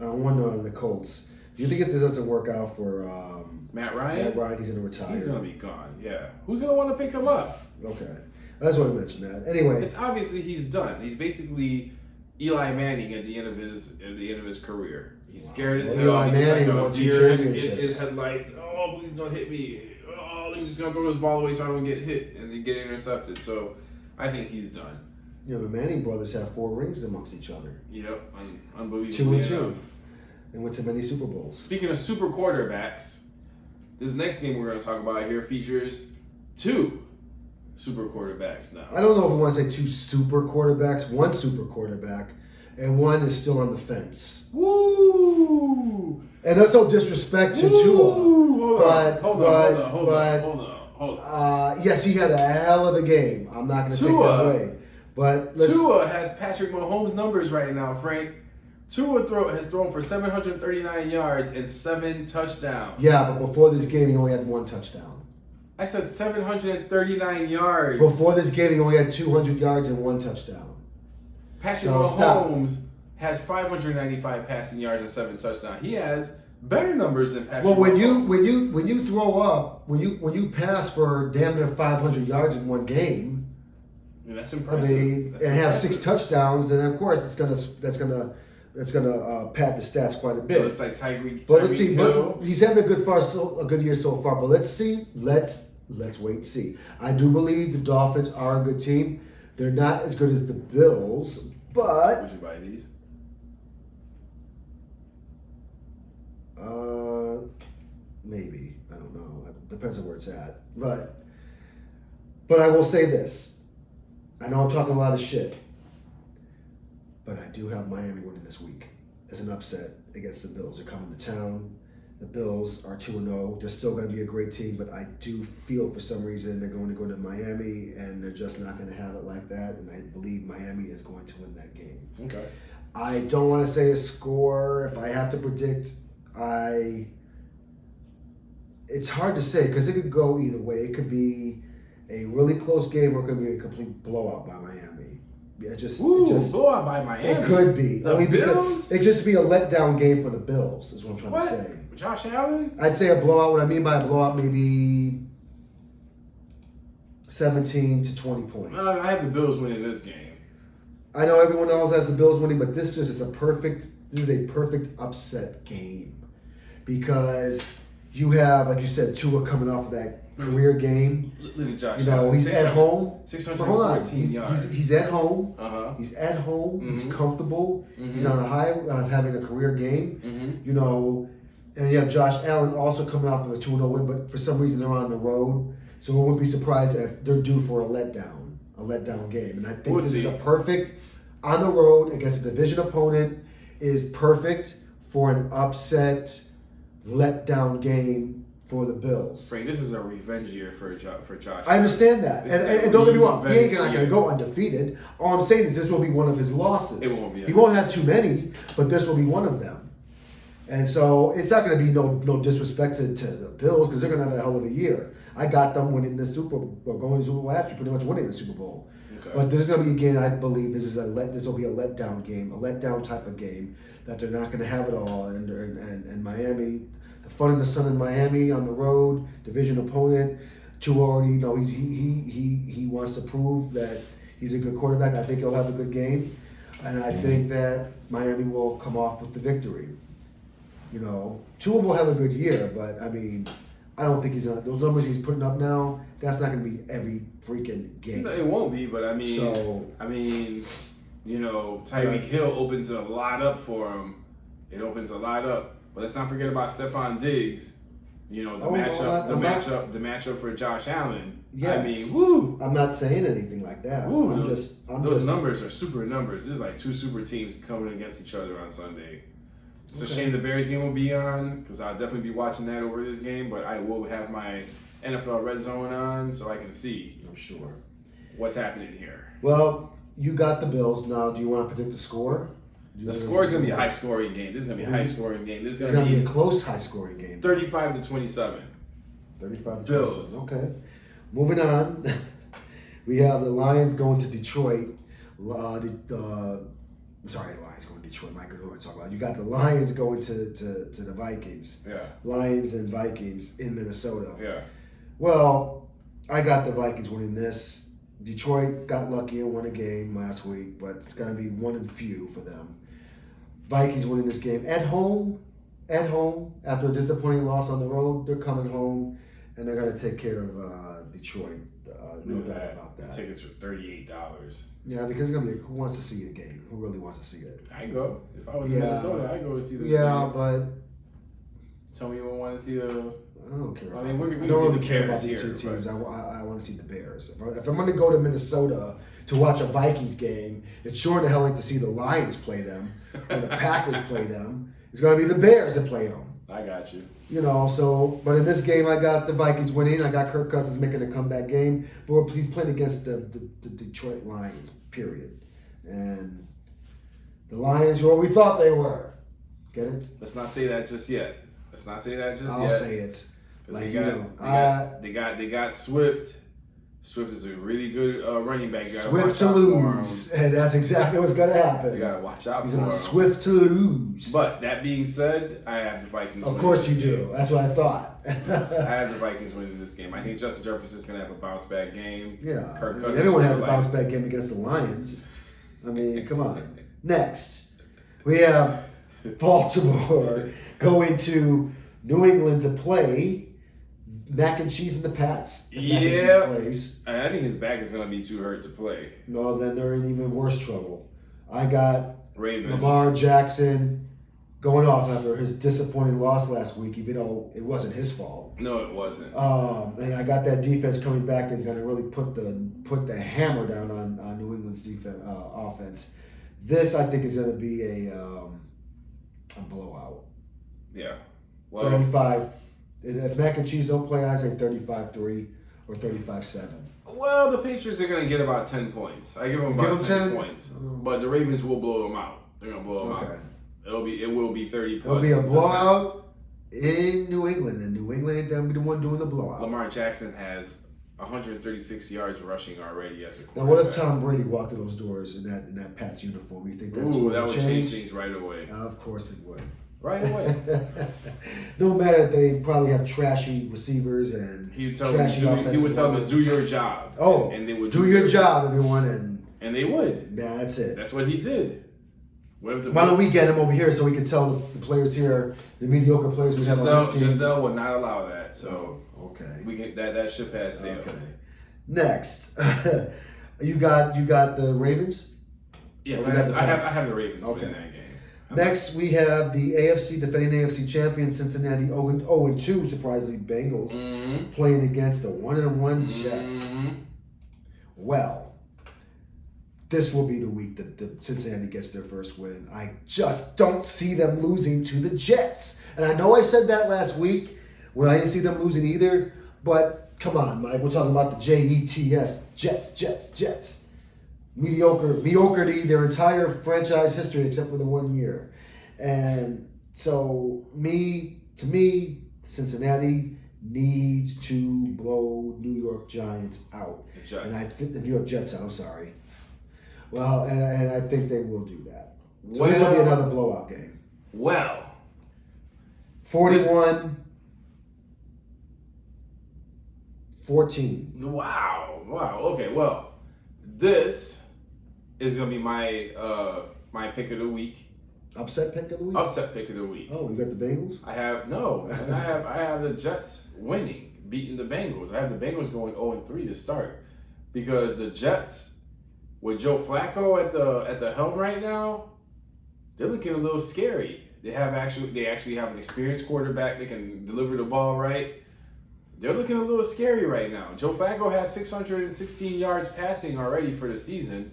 I wonder on the Colts. Do you think if this doesn't work out for Matt Ryan? Matt Ryan, he's going to retire. He's going to be gone. Yeah. Who's going to want to pick him up? Okay, I just want to mention that. Anyway, it's obviously he's done. He's basically Eli Manning at the end of his career. He's scared as hell. Eli Manning won 2 championships. His headlights. Oh, please don't hit me. Oh, I'm just gonna throw this ball away so I don't get hit and then get intercepted. So I think he's done. The Manning brothers have 4 rings amongst each other. Yep, unbelievable. 2-2. And went to many Super Bowls. Speaking of super quarterbacks, this next game we're going to talk about here features 2 super quarterbacks now. I don't know if we want to say 2 super quarterbacks. 1 super quarterback, and one is still on the fence. Woo! And that's no disrespect to Tua. Hold on. Yes, he had a hell of a game. I'm not going to take that away. But Tua has Patrick Mahomes' numbers right now, Frank. Tua has thrown for 739 yards and 7 touchdowns. Yeah, but before this game, he only had 1 touchdown. I said 739 yards. Before this game, he only had 200 yards and 1 touchdown. Patrick Mahomes has 595 passing yards and 7 touchdowns. He has better numbers than Patrick Mahomes. Well, when you throw up, when you pass for damn near 500 yards in one game, yeah, that's impressive. I mean, and have 6 touchdowns, and of course that's gonna pad the stats quite a bit. So it's like Tyreek. But let's see. Hill. He's having a good year so far. But let's see. Let's wait and see. I do believe the Dolphins are a good team. They're not as good as the Bills, but Would you buy these? Maybe. I don't know. It depends on where it's at. But I will say this. I know I'm talking a lot of shit, but I do have Miami winning this week as an upset against the Bills. They're coming to town. The Bills are 2-0. They're still going to be a great team, but I do feel for some reason they're going to go to Miami, and they're just not going to have it like that, and I believe Miami is going to win that game. Okay. I don't want to say a score. If I have to predict, it's hard to say because it could go either way. It could be a really close game or it could be a complete blowout by Miami. It just blowout by Miami. It could be. The Bills? It just be a letdown game for the Bills is what I'm trying to say. Josh Allen? I'd say a blowout. What I mean by a blowout, maybe 17 to 20 points. I have the Bills winning this game. I know everyone else has the Bills winning, but this is a perfect upset game because you have, like you said, Tua coming off of that career game. Look at Josh. You know, he's at home. 614 yards. He's at home. Uh-huh. He's at home. Mm-hmm. He's comfortable. Mm-hmm. He's on a high of having a career game. Mm-hmm. You know, and you have Josh Allen also coming off of a 2-0 win, but for some reason they're on the road. So I wouldn't be surprised if they're due for a letdown game. And I think this is a perfect on the road against a division opponent is perfect for an upset letdown game for the Bills. Frank, this is a revenge year for Josh. I understand that. And don't get me wrong, he ain't not going to go undefeated. All I'm saying is this will be one of his losses. It won't be. He won't have too many, but this will be one of them. And so it's not going to be no disrespect to the Bills because they're going to have a hell of a year. I got them winning the Super Bowl, or going to the Super Bowl last year, pretty much winning the Super Bowl. Okay. But this is going to be a game, I believe this will be a letdown game, a letdown type of game that they're not going to have it all. And Miami, the fun and the sun in Miami on the road, division opponent. Tua already, you know, he wants to prove that he's a good quarterback. I think he'll have a good game, and I think that Miami will come off with the victory. You know, Tua will have a good year, but I mean, I don't think those numbers he's putting up now. That's not going to be every freaking game. No, it won't be, but I mean, you know, Tyreek Hill opens a lot up for him. It opens a lot up. But let's not forget about Stephon Diggs. You know, the matchup for Josh Allen. Yes. I mean, woo. I'm not saying anything like that. Woo, those numbers are super numbers. This is like 2 super teams coming against each other on Sunday. It's a shame the Bears game will be on because I'll definitely be watching that over this game. But I will have my NFL Red Zone on so I can see. I'm sure what's happening here. Well, you got the Bills. Now, do you want to predict the score? The score is going to be a high-scoring game. This is going to be a high-scoring game. This is going to be a close, high-scoring game. 35-27. 35-27. Bills. Okay. Moving on, we have the Lions going to Detroit. Lions going to Detroit. Mike, who I talk about? You got the Lions going to the Vikings. Yeah. Lions and Vikings in Minnesota. Yeah. Well, I got the Vikings winning this. Detroit got lucky and won a game last week, but it's going to be one and few for them. Vikings winning this game at home, after a disappointing loss on the road. They're coming home, and they're going to take care of Detroit. No doubt about that. The tickets for $38. Yeah, because it's going to be who wants to see a game? Who really wants to see it? I go. If I was in Minnesota, I'd go to see the game. Yeah, but... Tell me you won't want to see the... I don't care. I mean, we don't really see care the about these here, two teams. I want to see the Bears. If I'm going to go to Minnesota to watch a Vikings game. It's sure to hell like to see the Lions play them or the Packers play them. It's going to be the Bears that play them. I got you. But in this game, I got the Vikings winning. I got Kirk Cousins making a comeback game. But he's playing against the Detroit Lions, period. And the Lions were what we thought they were. Get it? Let's not say that just yet. I'll say it. Because Like, they got Swift. Swift is a really good running back. Swift to lose, and that's exactly what's going to happen. You got to watch out He's for him. Swift to lose. But that being said, I have the Vikings. Of course you do. That's what I thought. I have the Vikings winning this game. I think Justin Jefferson's going to have a bounce back game. Yeah. Kirk Cousins Everyone has a bounce back game against the Lions. I mean, come on. Next, we have Baltimore going to New England to play Mac and Cheese and the Pats. Yeah. Plays. I think his back is going to be too hurt to play. No, then they're in even worse trouble. I got Ravens. Lamar Jackson going off after his disappointing loss last week, even though it wasn't his fault. No, it wasn't. And I got that defense coming back and going to really put the hammer down on New England's defense offense. This, I think, is going to be a blowout. Yeah. Well, 35. If Mac and Cheese don't play, I'd say 35-3 or 35-7. Well, the Patriots are going to get about 10 points. I give them about 10 points. But the Ravens will blow them out. They're going to blow them out. It will be 30 plus. It'll be a blowout in New England, and New England ain't going to be the one doing the blowout. Lamar Jackson has 136 yards rushing already as a quarterback. Now, what if Tom Brady walked through those doors in that Pats uniform? You think that's that would change things right away. Of course it would. Right away. No matter if they probably have trashy receivers and he would tell them to do your job. Oh, and they would do your job, everyone, and they would. Yeah, that's it. That's what he did. Why don't we get him over here so we can tell the players here, the mediocre players we have on this team? Giselle will not allow that. So okay, we can, that ship has sailed. Okay. Next, you got the Ravens. Yes, I have the Ravens winning that game. Next, we have the defending AFC champion Cincinnati 0-2, surprisingly Bengals, playing against the 1-1 Jets. Well, this will be the week that the Cincinnati gets their first win. I just don't see them losing to the Jets. And I know I said that last week when I didn't see them losing either, but come on, Mike, we're talking about the Jets, Jets. Mediocrity their entire franchise history except for the 1 year. And so to me, Cincinnati needs to blow New York Giants out. And I think the New York Jets out, I'm sorry. Well, and I think they will do that. So this will be another blowout game. Well. 41-14. Wow. Okay, well, this is gonna be my pick of the week. Upset pick of the week? Upset pick of the week. Oh, you got the Bengals? I have the Jets winning, beating the Bengals. I have the Bengals going 0-3 to start. Because the Jets, with Joe Flacco at the helm right now, they're looking a little scary. They actually have an experienced quarterback that can deliver the ball right. They're looking a little scary right now. Joe Flacco has 616 yards passing already for the season,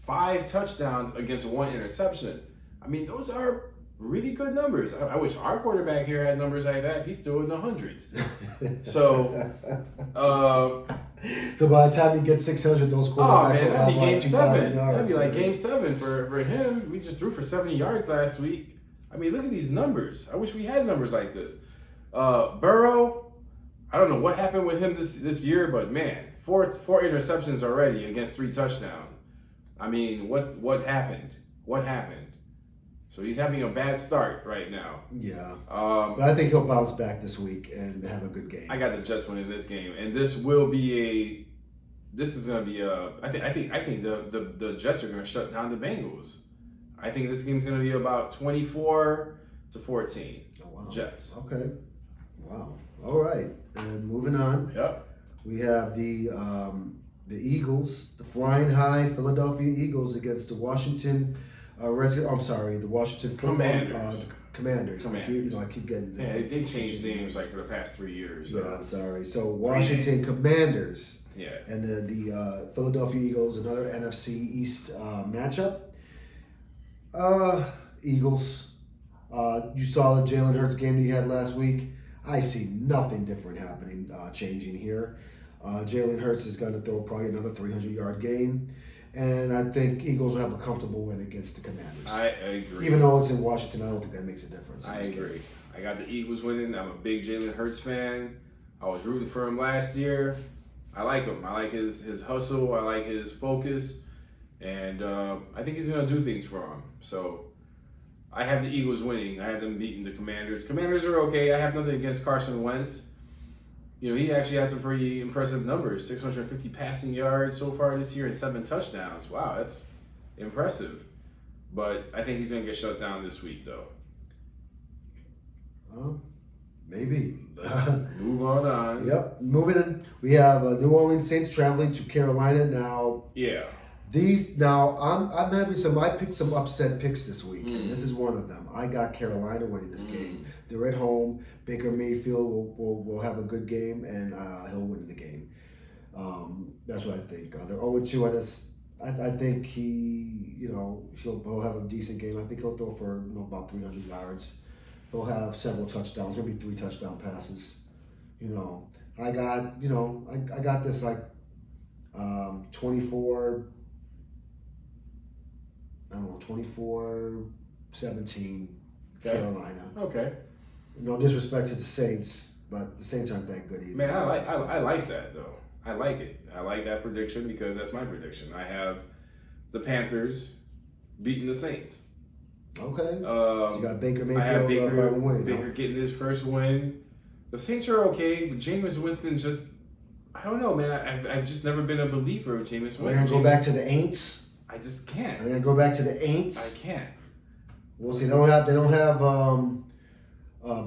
5 touchdowns against 1 interception. I mean, those are really good numbers. I wish our quarterback here had numbers like that. He's still in the hundreds. So by the time he gets 600, those quarterbacks will have like 2,000 yards. That'd be like game 7 for him. We just threw for 70 yards last week. I mean, look at these numbers. I wish we had numbers like this. Burrow, I don't know what happened with him this year, but man, four interceptions already against 3 touchdowns. I mean, what happened? What happened? So he's having a bad start right now. Yeah. But I think he'll bounce back this week and have a good game. I got the Jets winning this game, and this is going to be I think the Jets are going to shut down the Bengals. I think this game's going to be about 24-14. Oh, wow. Jets. Okay. Wow. All right. And moving on. Yep. We have the Eagles, the flying high Philadelphia Eagles against the Washington. The Washington Commanders. Commanders. I keep getting. Yeah, they changed names like for the past 3 years. Yeah, I'm sorry. So Washington Commanders Yeah. And the Philadelphia Eagles, another NFC East matchup. Eagles. You saw the Jalen Hurts game that he had last week. I see nothing different happening, changing here. Jalen Hurts is going to throw probably another 300-yard game. And I think Eagles will have a comfortable win against the Commanders. I agree. Even though it's in Washington, I don't think that makes a difference. I agree. I got the Eagles winning. I'm a big Jalen Hurts fan. I was rooting for him last year. I like him. I like his hustle. I like his focus. And I think he's going to do things for him. So I have the Eagles winning. I have them beating the Commanders. Commanders are okay. I have nothing against Carson Wentz. You know, he actually has some pretty impressive numbers. 650 passing yards so far this year and 7 touchdowns. Wow, that's impressive. But I think he's going to get shut down this week, though. Maybe. Let's move on. Yep. Moving in, we have New Orleans Saints traveling to Carolina now. Yeah. I'm having some. I picked some upset picks this week, and this is one of them. I got Carolina winning this game. They're at home. Baker Mayfield will have a good game, and he'll win the game. That's what I think. They're 0-2. I think he'll have a decent game. I think he'll throw for about 300 yards. He'll have several touchdowns, maybe 3 touchdown passes. I got this like 24. I don't know, 24-17 Carolina. Okay. No disrespect to the Saints, but the Saints aren't that good either. Man, I like that though. I like it. I like that prediction because that's my prediction. I have the Panthers beating the Saints. Okay. So you got Baker Mayfield. I have winning, Baker getting his first win. The Saints are okay, but Jameis Winston I don't know, man. I've just never been a believer of Jameis Winston. We're gonna go back to the Aints. I just can't. They're gonna go back to the Aints. I can't. We'll see. They don't have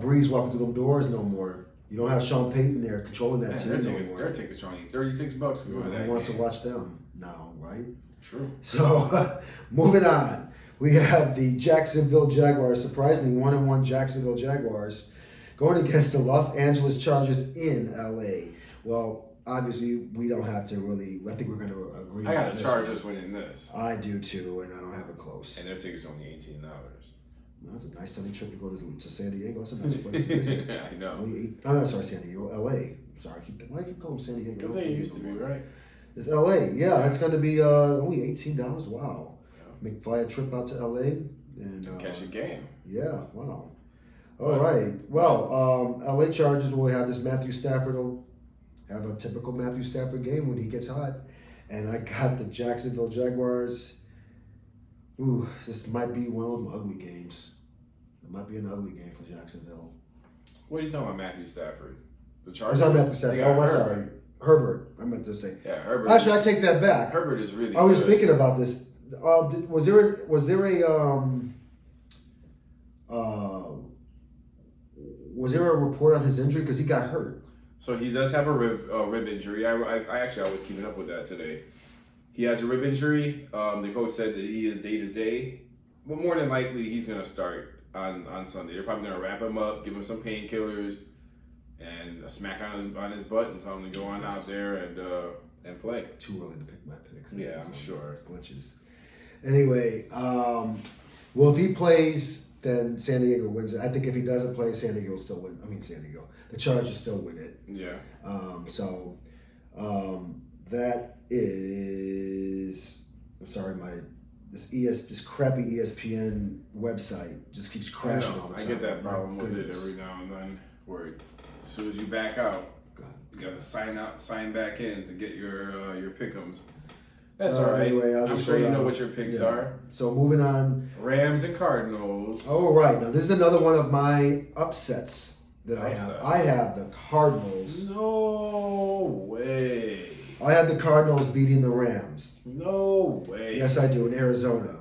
Breeze walking through them doors no more. You don't have Sean Payton there controlling that team no more. They're taking $36 to go to that. Who wants to watch them now, right? True. So, moving on, we have the Jacksonville Jaguars. Surprisingly, 1-1 Jacksonville Jaguars going against the Los Angeles Chargers in LA. Well, obviously, we don't have to really. I think we're going to agree. I got the Chargers winning this. I do too, and I don't have it close. And their ticket's only $18. That's a nice sunny trip to go to San Diego. That's a nice place to visit. I know. I'm sorry, San Diego, LA. Sorry, why do I keep calling San Diego? Because they used to be, right? It's LA. Yeah, it's going to be only $18. Wow. Yeah. Fly a trip out to LA and catch a game. Yeah. Wow. All right. Well, LA Chargers will have this Matthew Stafford will have a typical Matthew Stafford game when he gets hot, and I got the Jacksonville Jaguars. Ooh, this might be one of them ugly games. It might be an ugly game for Jacksonville. What are you talking about, Matthew Stafford? The I'm Chargers? talking Matthew Stafford. Oh, I'm sorry. Herbert. I meant to say. Yeah, Herbert. Actually, I take that back. Herbert is really I was good. thinking about this. Was there a report on his injury? Because he got hurt. So he does have a rib injury. I actually was keeping up with that today. He has a rib injury. The coach said that he is day to day, but more than likely he's gonna start on Sunday. They're probably gonna wrap him up, give him some painkillers, and a smack on his butt and tell him to go on out there and play. Too early to pick my picks. Yeah, I'm sure. Glitches. Anyway, well, if he plays, then San Diego wins it. I think if he doesn't play, San Diego will still win. I mean, San Diego. The Chargers still win it. Yeah. That is. I'm sorry, this crappy ESPN website just keeps crashing all the time. I get that problem with it every now and then. Where as soon as you back out, you got to sign back in to get your pick'ems. That's all right. Anyway, I'm sure you know what your picks are. So moving on. Rams and Cardinals. Oh, right. Now, this is another one of my upsets that I have. I have the Cardinals. No way. I have the Cardinals beating the Rams. No way. Yes, I do, in Arizona.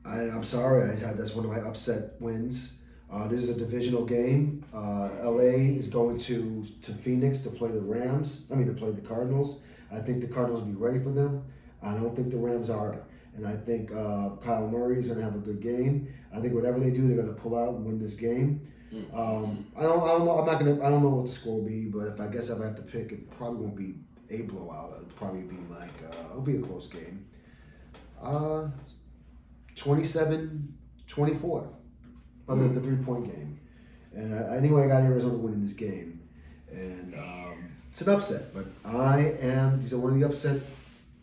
I'm sorry. That's one of my upset wins. This is a divisional game. LA is going to Phoenix to play the Rams. To play the Cardinals. I think the Cardinals will be ready for them. I don't think the Rams are. And I think Kyle Murray is going to have a good game. I think whatever they do, they're going to pull out and win this game. I don't know. I don't know what the score will be, but if I have to pick, it probably won't be a blowout. It'll probably be like it'll be a close game. 27-24. Other than the 3-point game. And anyway, I got Arizona winning this game. And it's an upset, but these are one of the upset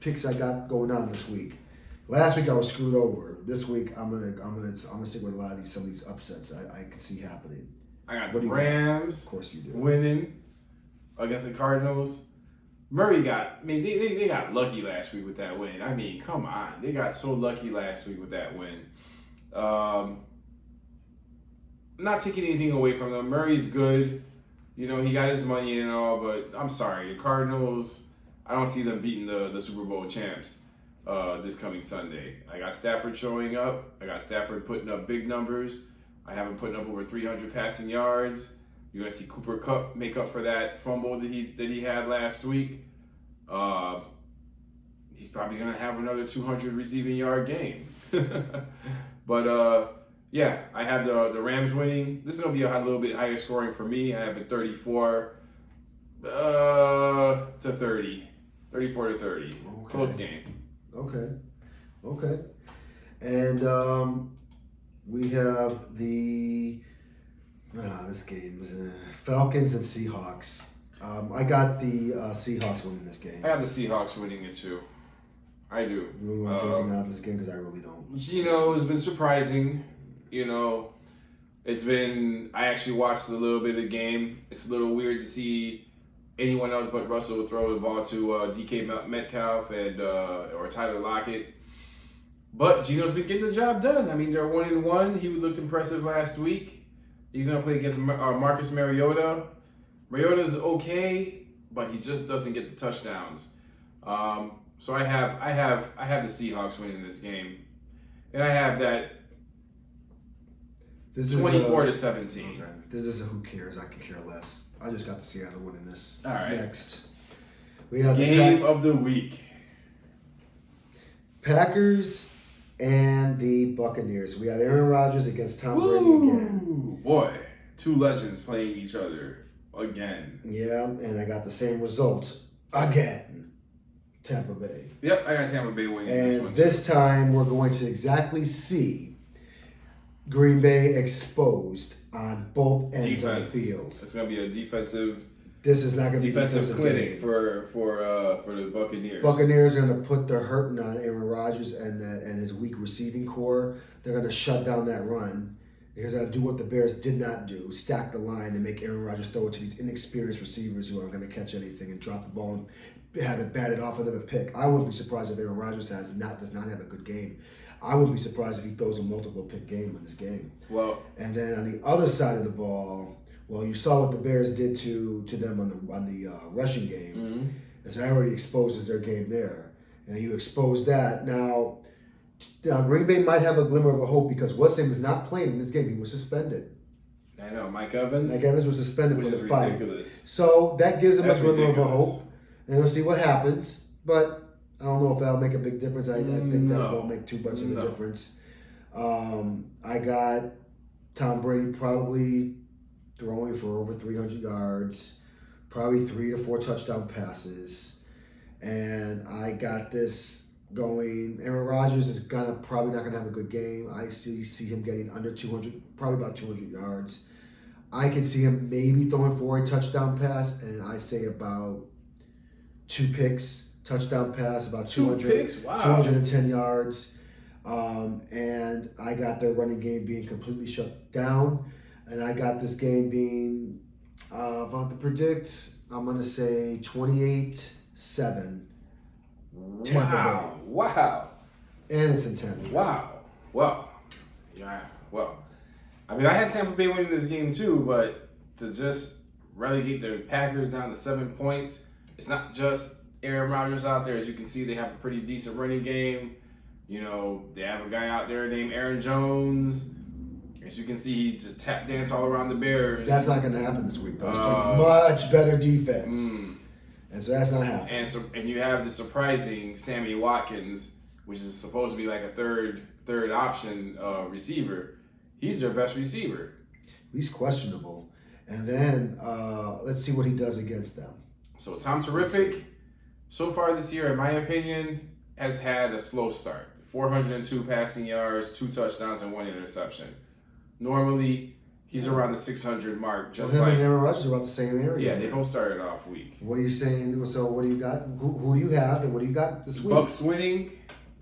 picks I got going on this week. Last week I was screwed over. This week I'm gonna stick with some of these upsets I can see happening. I got the Rams. Of course you do. Winning against the Cardinals. Murray they got lucky last week with that win. I mean, come on. They got so lucky last week with that win. Not taking anything away from them. Murray's good. You know, he got his money and all, but I'm sorry. The Cardinals, I don't see them beating the Super Bowl champs this coming Sunday. I got Stafford showing up. I got Stafford putting up big numbers. I have him putting up over 300 passing yards. You're gonna see Cooper Kupp make up for that fumble that he had last week. He's probably gonna have another 200 receiving yard game. But yeah, I have the Rams winning. This is gonna be a little bit higher scoring for me. I have it 34 to 30, 34 to 30. Okay. Close game. Okay. And we have this game was Falcons and Seahawks. I got the Seahawks winning this game. I have the Seahawks winning it too. I do. You really want to say anything out of this game? Because I really don't. Gino has been surprising. You know, I actually watched a little bit of the game. It's a little weird to see anyone else but Russell throw the ball to DK Metcalf or Tyler Lockett. But Gino's been getting the job done. I mean, they're 1-1. He looked impressive last week. He's gonna play against Marcus Mariota. Mariota's okay, but he just doesn't get the touchdowns. So I have the Seahawks winning this game, and I have that 24 to 17. Okay. This is a who cares. I could care less. I just got the Seattle winning this. All right. Next, we have game of the week. Packers and the Buccaneers. We have Aaron Rodgers against Tom Brady again. Boy, two legends playing each other again. Yeah, and I got the same result again. Tampa Bay. Yep, I got Tampa Bay winning this one. And this time we're going to exactly see Green Bay exposed on both ends of the field. It's going to be a defensive. This is not going to be a defensive clinic for the Buccaneers. Buccaneers are going to put their hurting on Aaron Rodgers and his weak receiving core. They're going to shut down that run. They're going to do what the Bears did not do: stack the line and make Aaron Rodgers throw it to these inexperienced receivers who aren't going to catch anything and drop the ball and have it batted off of them and pick. I wouldn't be surprised if Aaron Rodgers does not have a good game. I wouldn't be surprised if he throws a multiple pick game in this game. Well, and then on the other side of the ball, well, you saw what the Bears did to them on the rushing game. Mm-hmm. As I already exposes their game there, and you expose that. Now Green Bay might have a glimmer of a hope because Weston was not playing in this game. He was suspended. I know, Mike Evans. Mike Evans was suspended for the fight. Ridiculous. So that gives him a glimmer of a hope, and we'll see what happens. But I don't know if that'll make a big difference. I think that won't make too much of a difference. I got Tom Brady probably throwing for over 300 yards, probably 3 to 4 touchdown passes, and I got this going. Aaron Rodgers is probably not gonna have a good game. I see him getting under 200, probably about 200 yards. I can see him maybe throwing for a touchdown pass, and I say about 2 picks. Touchdown pass, about 210 yards. And I got their running game being completely shut down. And I got this game being, if I have to predict, I'm going to say 28-7. Wow. And it's in Tampa. Wow. Well, yeah. Well, I mean, I had Tampa Bay winning this game too, but to just relegate the Packers down to 7 points, it's not just Aaron Rodgers out there. As you can see, they have a pretty decent running game. You know, they have a guy out there named Aaron Jones. As you can see, he just tap dance all around the Bears. That's not going to happen this week, though. He's playing much better defense. And so that's not happening. And you have the surprising Sammy Watkins, which is supposed to be like a third option receiver. He's their best receiver. He's questionable. And then let's see what he does against them. So Tom Terrific so far this year, in my opinion, has had a slow start. 402 passing yards, 2 touchdowns, and 1 interception. Normally, he's around the 600 mark. Just him like and Aaron Rodgers are about the same area. yeah, they both started off weak. What are you saying? So what do you got? Who do you have, and what do you got this week? Bucs winning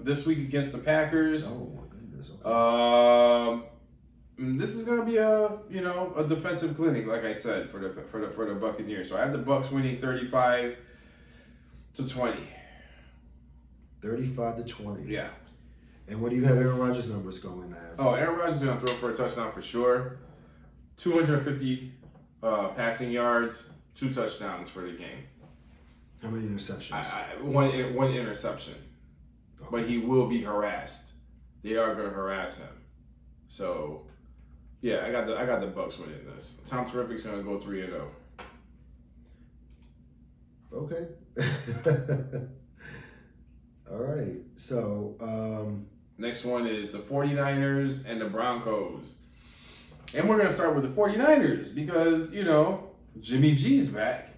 this week against the Packers. Oh my goodness. Okay. This is gonna be a defensive clinic, like I said, for the Buccaneers. So I have the Bucs winning 35-20. 35-20. Yeah. And what do you have Aaron Rodgers' numbers going as? Oh, Aaron Rodgers is gonna throw for a touchdown for sure. 250 passing yards, 2 touchdowns for the game. How many interceptions? One interception. Okay. But he will be harassed. They are gonna harass him. So, yeah, I got the Bucs winning this. Tom Terrific's gonna go 3-0. Okay. All right. So, next one is the 49ers and the Broncos. And we're going to start with the 49ers because, Jimmy G's back.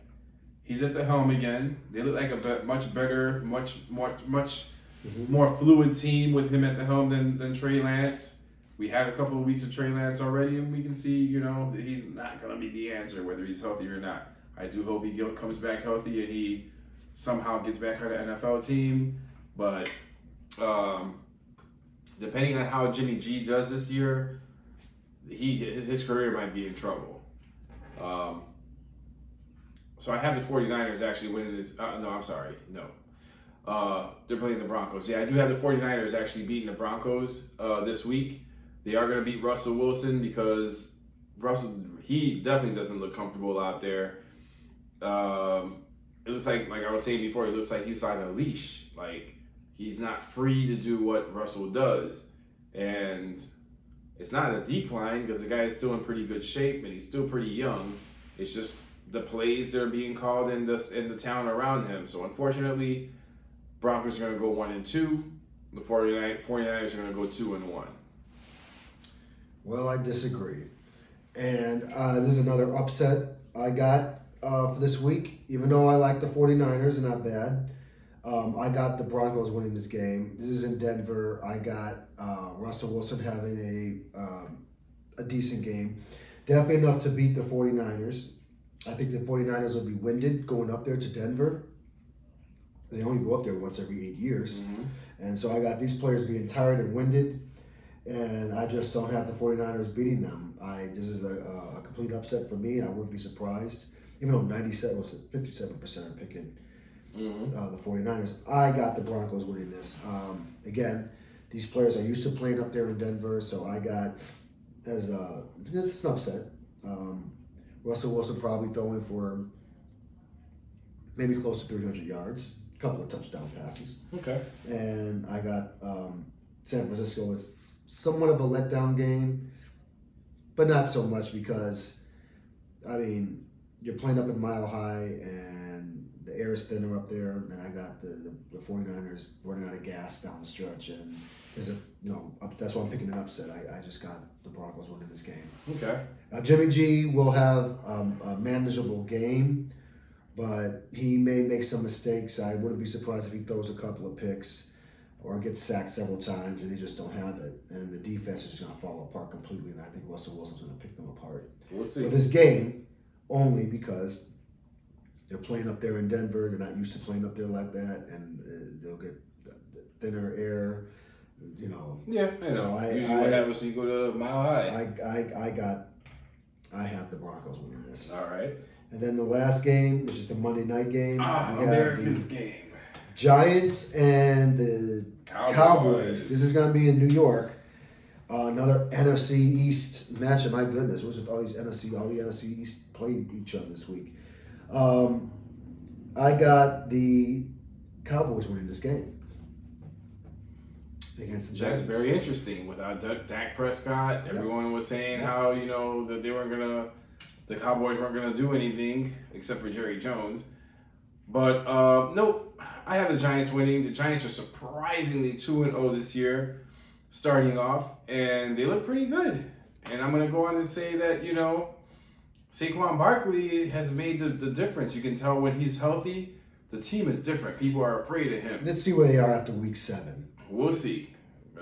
He's at the helm again. They look like a much better, much more fluid team with him at the helm than Trey Lance. We had a couple of weeks of Trey Lance already, and we can see, that he's not going to be the answer, whether he's healthy or not. I do hope he comes back healthy and he somehow gets back on the NFL team. But depending on how Jimmy G does this year, his career might be in trouble. So I have the 49ers actually winning this. No, I'm sorry. No. They're playing the Broncos. Yeah, I do have the 49ers actually beating the Broncos this week. They are going to beat Russell Wilson because he definitely doesn't look comfortable out there. It looks like I was saying before, it looks like he's on a leash. Like, he's not free to do what Russell does. And it's not a decline because the guy is still in pretty good shape and he's still pretty young. It's just the plays that are being called in the town around him. So unfortunately, Broncos are going to go 1-2. The 49ers are going to go 2-1. Well, I disagree. And this is another upset I got for this week. Even though I like the 49ers, they're not bad. I got the Broncos winning this game. This is in Denver. I got Russell Wilson having a decent game. Definitely enough to beat the 49ers. I think the 49ers will be winded going up there to Denver. They only go up there once every 8 years. Mm-hmm. And so I got these players being tired and winded. And I just don't have the 49ers beating them. This is a complete upset for me. I wouldn't be surprised. Even though 57% are picking the 49ers. I got the Broncos winning this. Again, these players are used to playing up there in Denver, so I got it's an upset. Russell Wilson probably throwing for maybe close to 300 yards, a couple of touchdown passes. Okay. And I got San Francisco as somewhat of a letdown game, but not so much because, you're playing up in Mile High and the air is thinner up there, and I got the 49ers running out of gas down the stretch, and that's why I'm picking an upset. I just got the Broncos winning this game. Okay. Jimmy G will have a manageable game, but he may make some mistakes. I wouldn't be surprised if he throws a couple of picks or gets sacked several times and they just don't have it. And the defense is going to fall apart completely, and I think Russell Wilson's going to pick them apart. We'll see. For this game, only because they're playing up there in Denver. They're not used to playing up there like that, and they'll get thinner air, Yeah, I know. So Usually what happens when you go to Mile High. I have the Broncos winning this. All right. And then the last game, which is the Monday night game. America's game. Giants and the Cowboys. This is going to be in New York. Another NFC East matchup. My goodness, what's with all the NFC East played each other this week. I got the Cowboys winning this game against the Giants. That's very interesting. Without Dak Prescott, everyone was saying how that the Cowboys weren't gonna do anything except for Jerry Jones. But nope, I have the Giants winning. The Giants are surprisingly 2-0 this year, starting off, and they look pretty good. And I'm gonna go on and say that Saquon Barkley has made the difference. You can tell when he's healthy, the team is different. People are afraid of him. Let's see where they are after week 7. We'll see.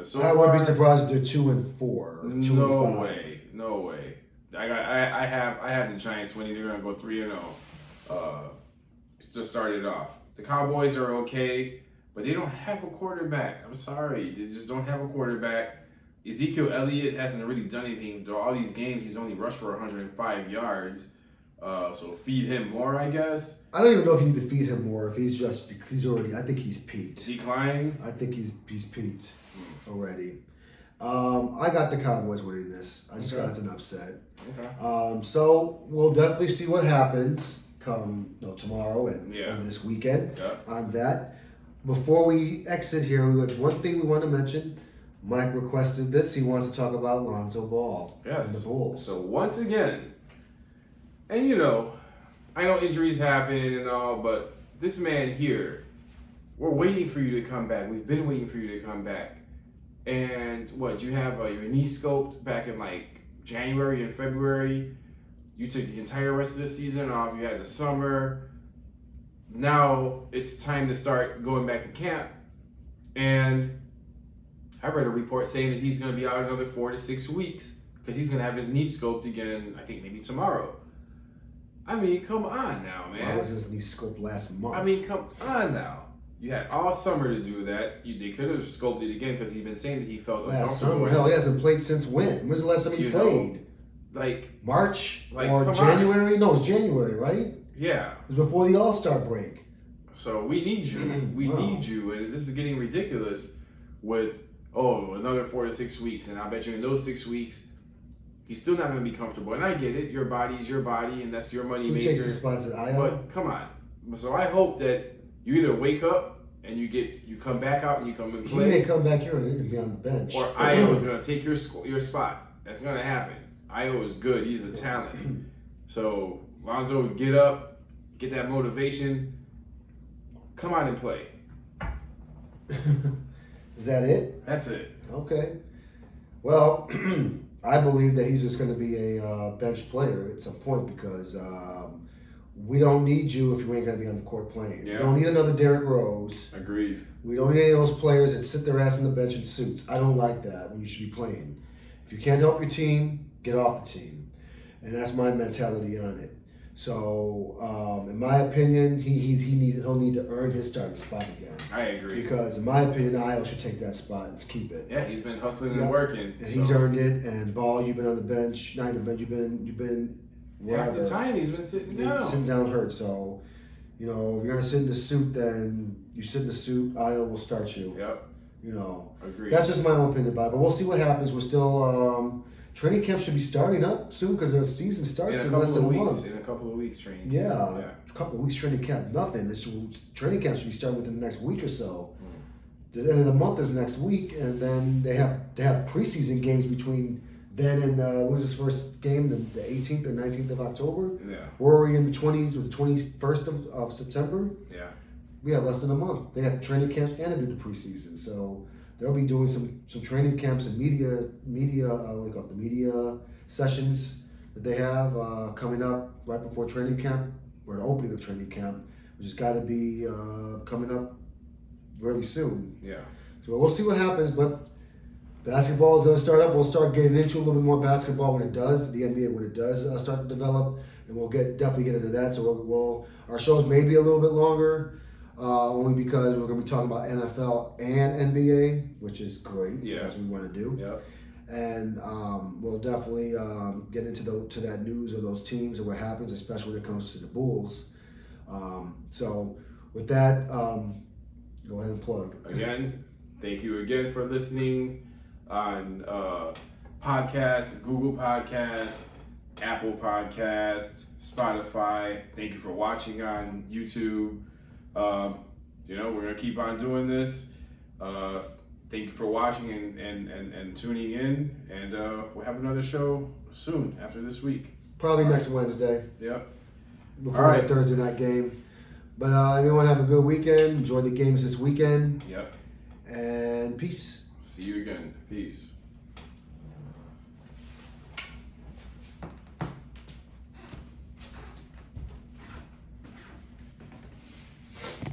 So I wouldn't be surprised if they're 2-4. Or 2-5. No way. No way. I have the Giants winning. They're gonna go 3-0. To start it off. The Cowboys are okay, but they don't have a quarterback. I'm sorry, they just don't have a quarterback. Ezekiel Elliott hasn't really done anything. All these games, he's only rushed for 105 yards. So feed him more, I guess. I don't even know if you need to feed him more. If he's already. I think he's peaked. Decline. I think he's peaked already. I got the Cowboys winning this. I just got it's an upset. Okay. So we'll definitely see what happens come tomorrow and over this weekend on that. Before we exit here, we have one thing we want to mention. Mike requested this. He wants to talk about Lonzo Ball and the Bulls. So once again, and you know, I know injuries happen and all, but this man here, we're waiting for you to come back. We've been waiting for you to come back. And what, you have your knee scoped back in like January and February. You took the entire rest of the season off. You had the summer. Now it's time to start going back to camp. And I read a report saying that he's going to be out another 4 to 6 weeks because he's going to have his knee scoped again, I think maybe tomorrow. I mean, come on now, man. Why was his knee scoped last month? I mean, come on now. You had all summer to do that. They could have scoped it again because he's been saying that he felt last summer. Hell, he hasn't played since when? When's the last time he played? Like March or January? No, it's January, right? Yeah. It was before the All-Star break. So we need you. We need you. And this is getting ridiculous with, another 4 to 6 weeks. And I bet you in those 6 weeks, he's still not going to be comfortable. And I get it. Your body's your body, and that's your money maker. Who takes the spots at IO? But come on. So I hope that you either wake up and you come back out and you come and play. He may come back here and be on the bench. Or Io is going to take your spot. That's going to happen. Io is good. He's a talent. So Lonzo would get up, get that motivation, come out and play. Is that it? That's it. Okay. Well, I believe that he's just going to be a bench player at some point because we don't need you if you ain't going to be on the court playing. Yeah. We don't need another Derrick Rose. Agreed. We don't need any of those players that sit their ass on the bench in suits. I don't like that when you should be playing. If you can't help your team, get off the team. And that's my mentality on it. So, in my opinion, he'll need to earn his starting spot again. I agree. Because in my opinion, Io should take that spot and keep it. Yeah, he's been hustling and working. And he's earned it. And Ball, you've been on the bench. Not even bench. You've been wherever. Half the time he's been sitting down. Sitting down hurt. So, if you're gonna sit in the suit, then you sit in the suit. Io will start you. Yep. Agreed. That's just my own opinion about it. But we'll see what happens. We're still training camp should be starting up soon because the season starts in less than a month. In a couple of weeks, training. Yeah, a couple of weeks training camp. Nothing. Training camp should be starting within the next week or so. The end of the month is next week, and then they have preseason games between then and what was this first game? The 18th or 19th of October. Yeah. Where are we in the 20s or the 21st of September? Yeah. We have less than a month. They have training camps and they do the preseason, so they'll be doing some training camps and media the media sessions that they have coming up right before training camp or the opening of training camp, which has got to be coming up really soon. Yeah. So we'll see what happens, but basketball is going to start up. We'll start getting into a little bit more basketball when it does, the NBA when it does start to develop, and we'll definitely get into that. So our shows may be a little bit longer. Only because we're going to be talking about NFL and NBA, which is great. Yeah. That's what we want to do. Yep. And we'll definitely get into that news of those teams and what happens, especially when it comes to the Bulls. So with that, go ahead and plug. Again, thank you again for listening on podcasts, Google Podcasts, Apple Podcasts, Spotify. Thank you for watching on YouTube. We're gonna keep on doing this. Thank you for watching and tuning in, and we'll have another show soon after this week. Probably next Wednesday. Yep. Before the Thursday night game. But everyone have a good weekend. Enjoy the games this weekend. Yep. And peace. See you again. Peace.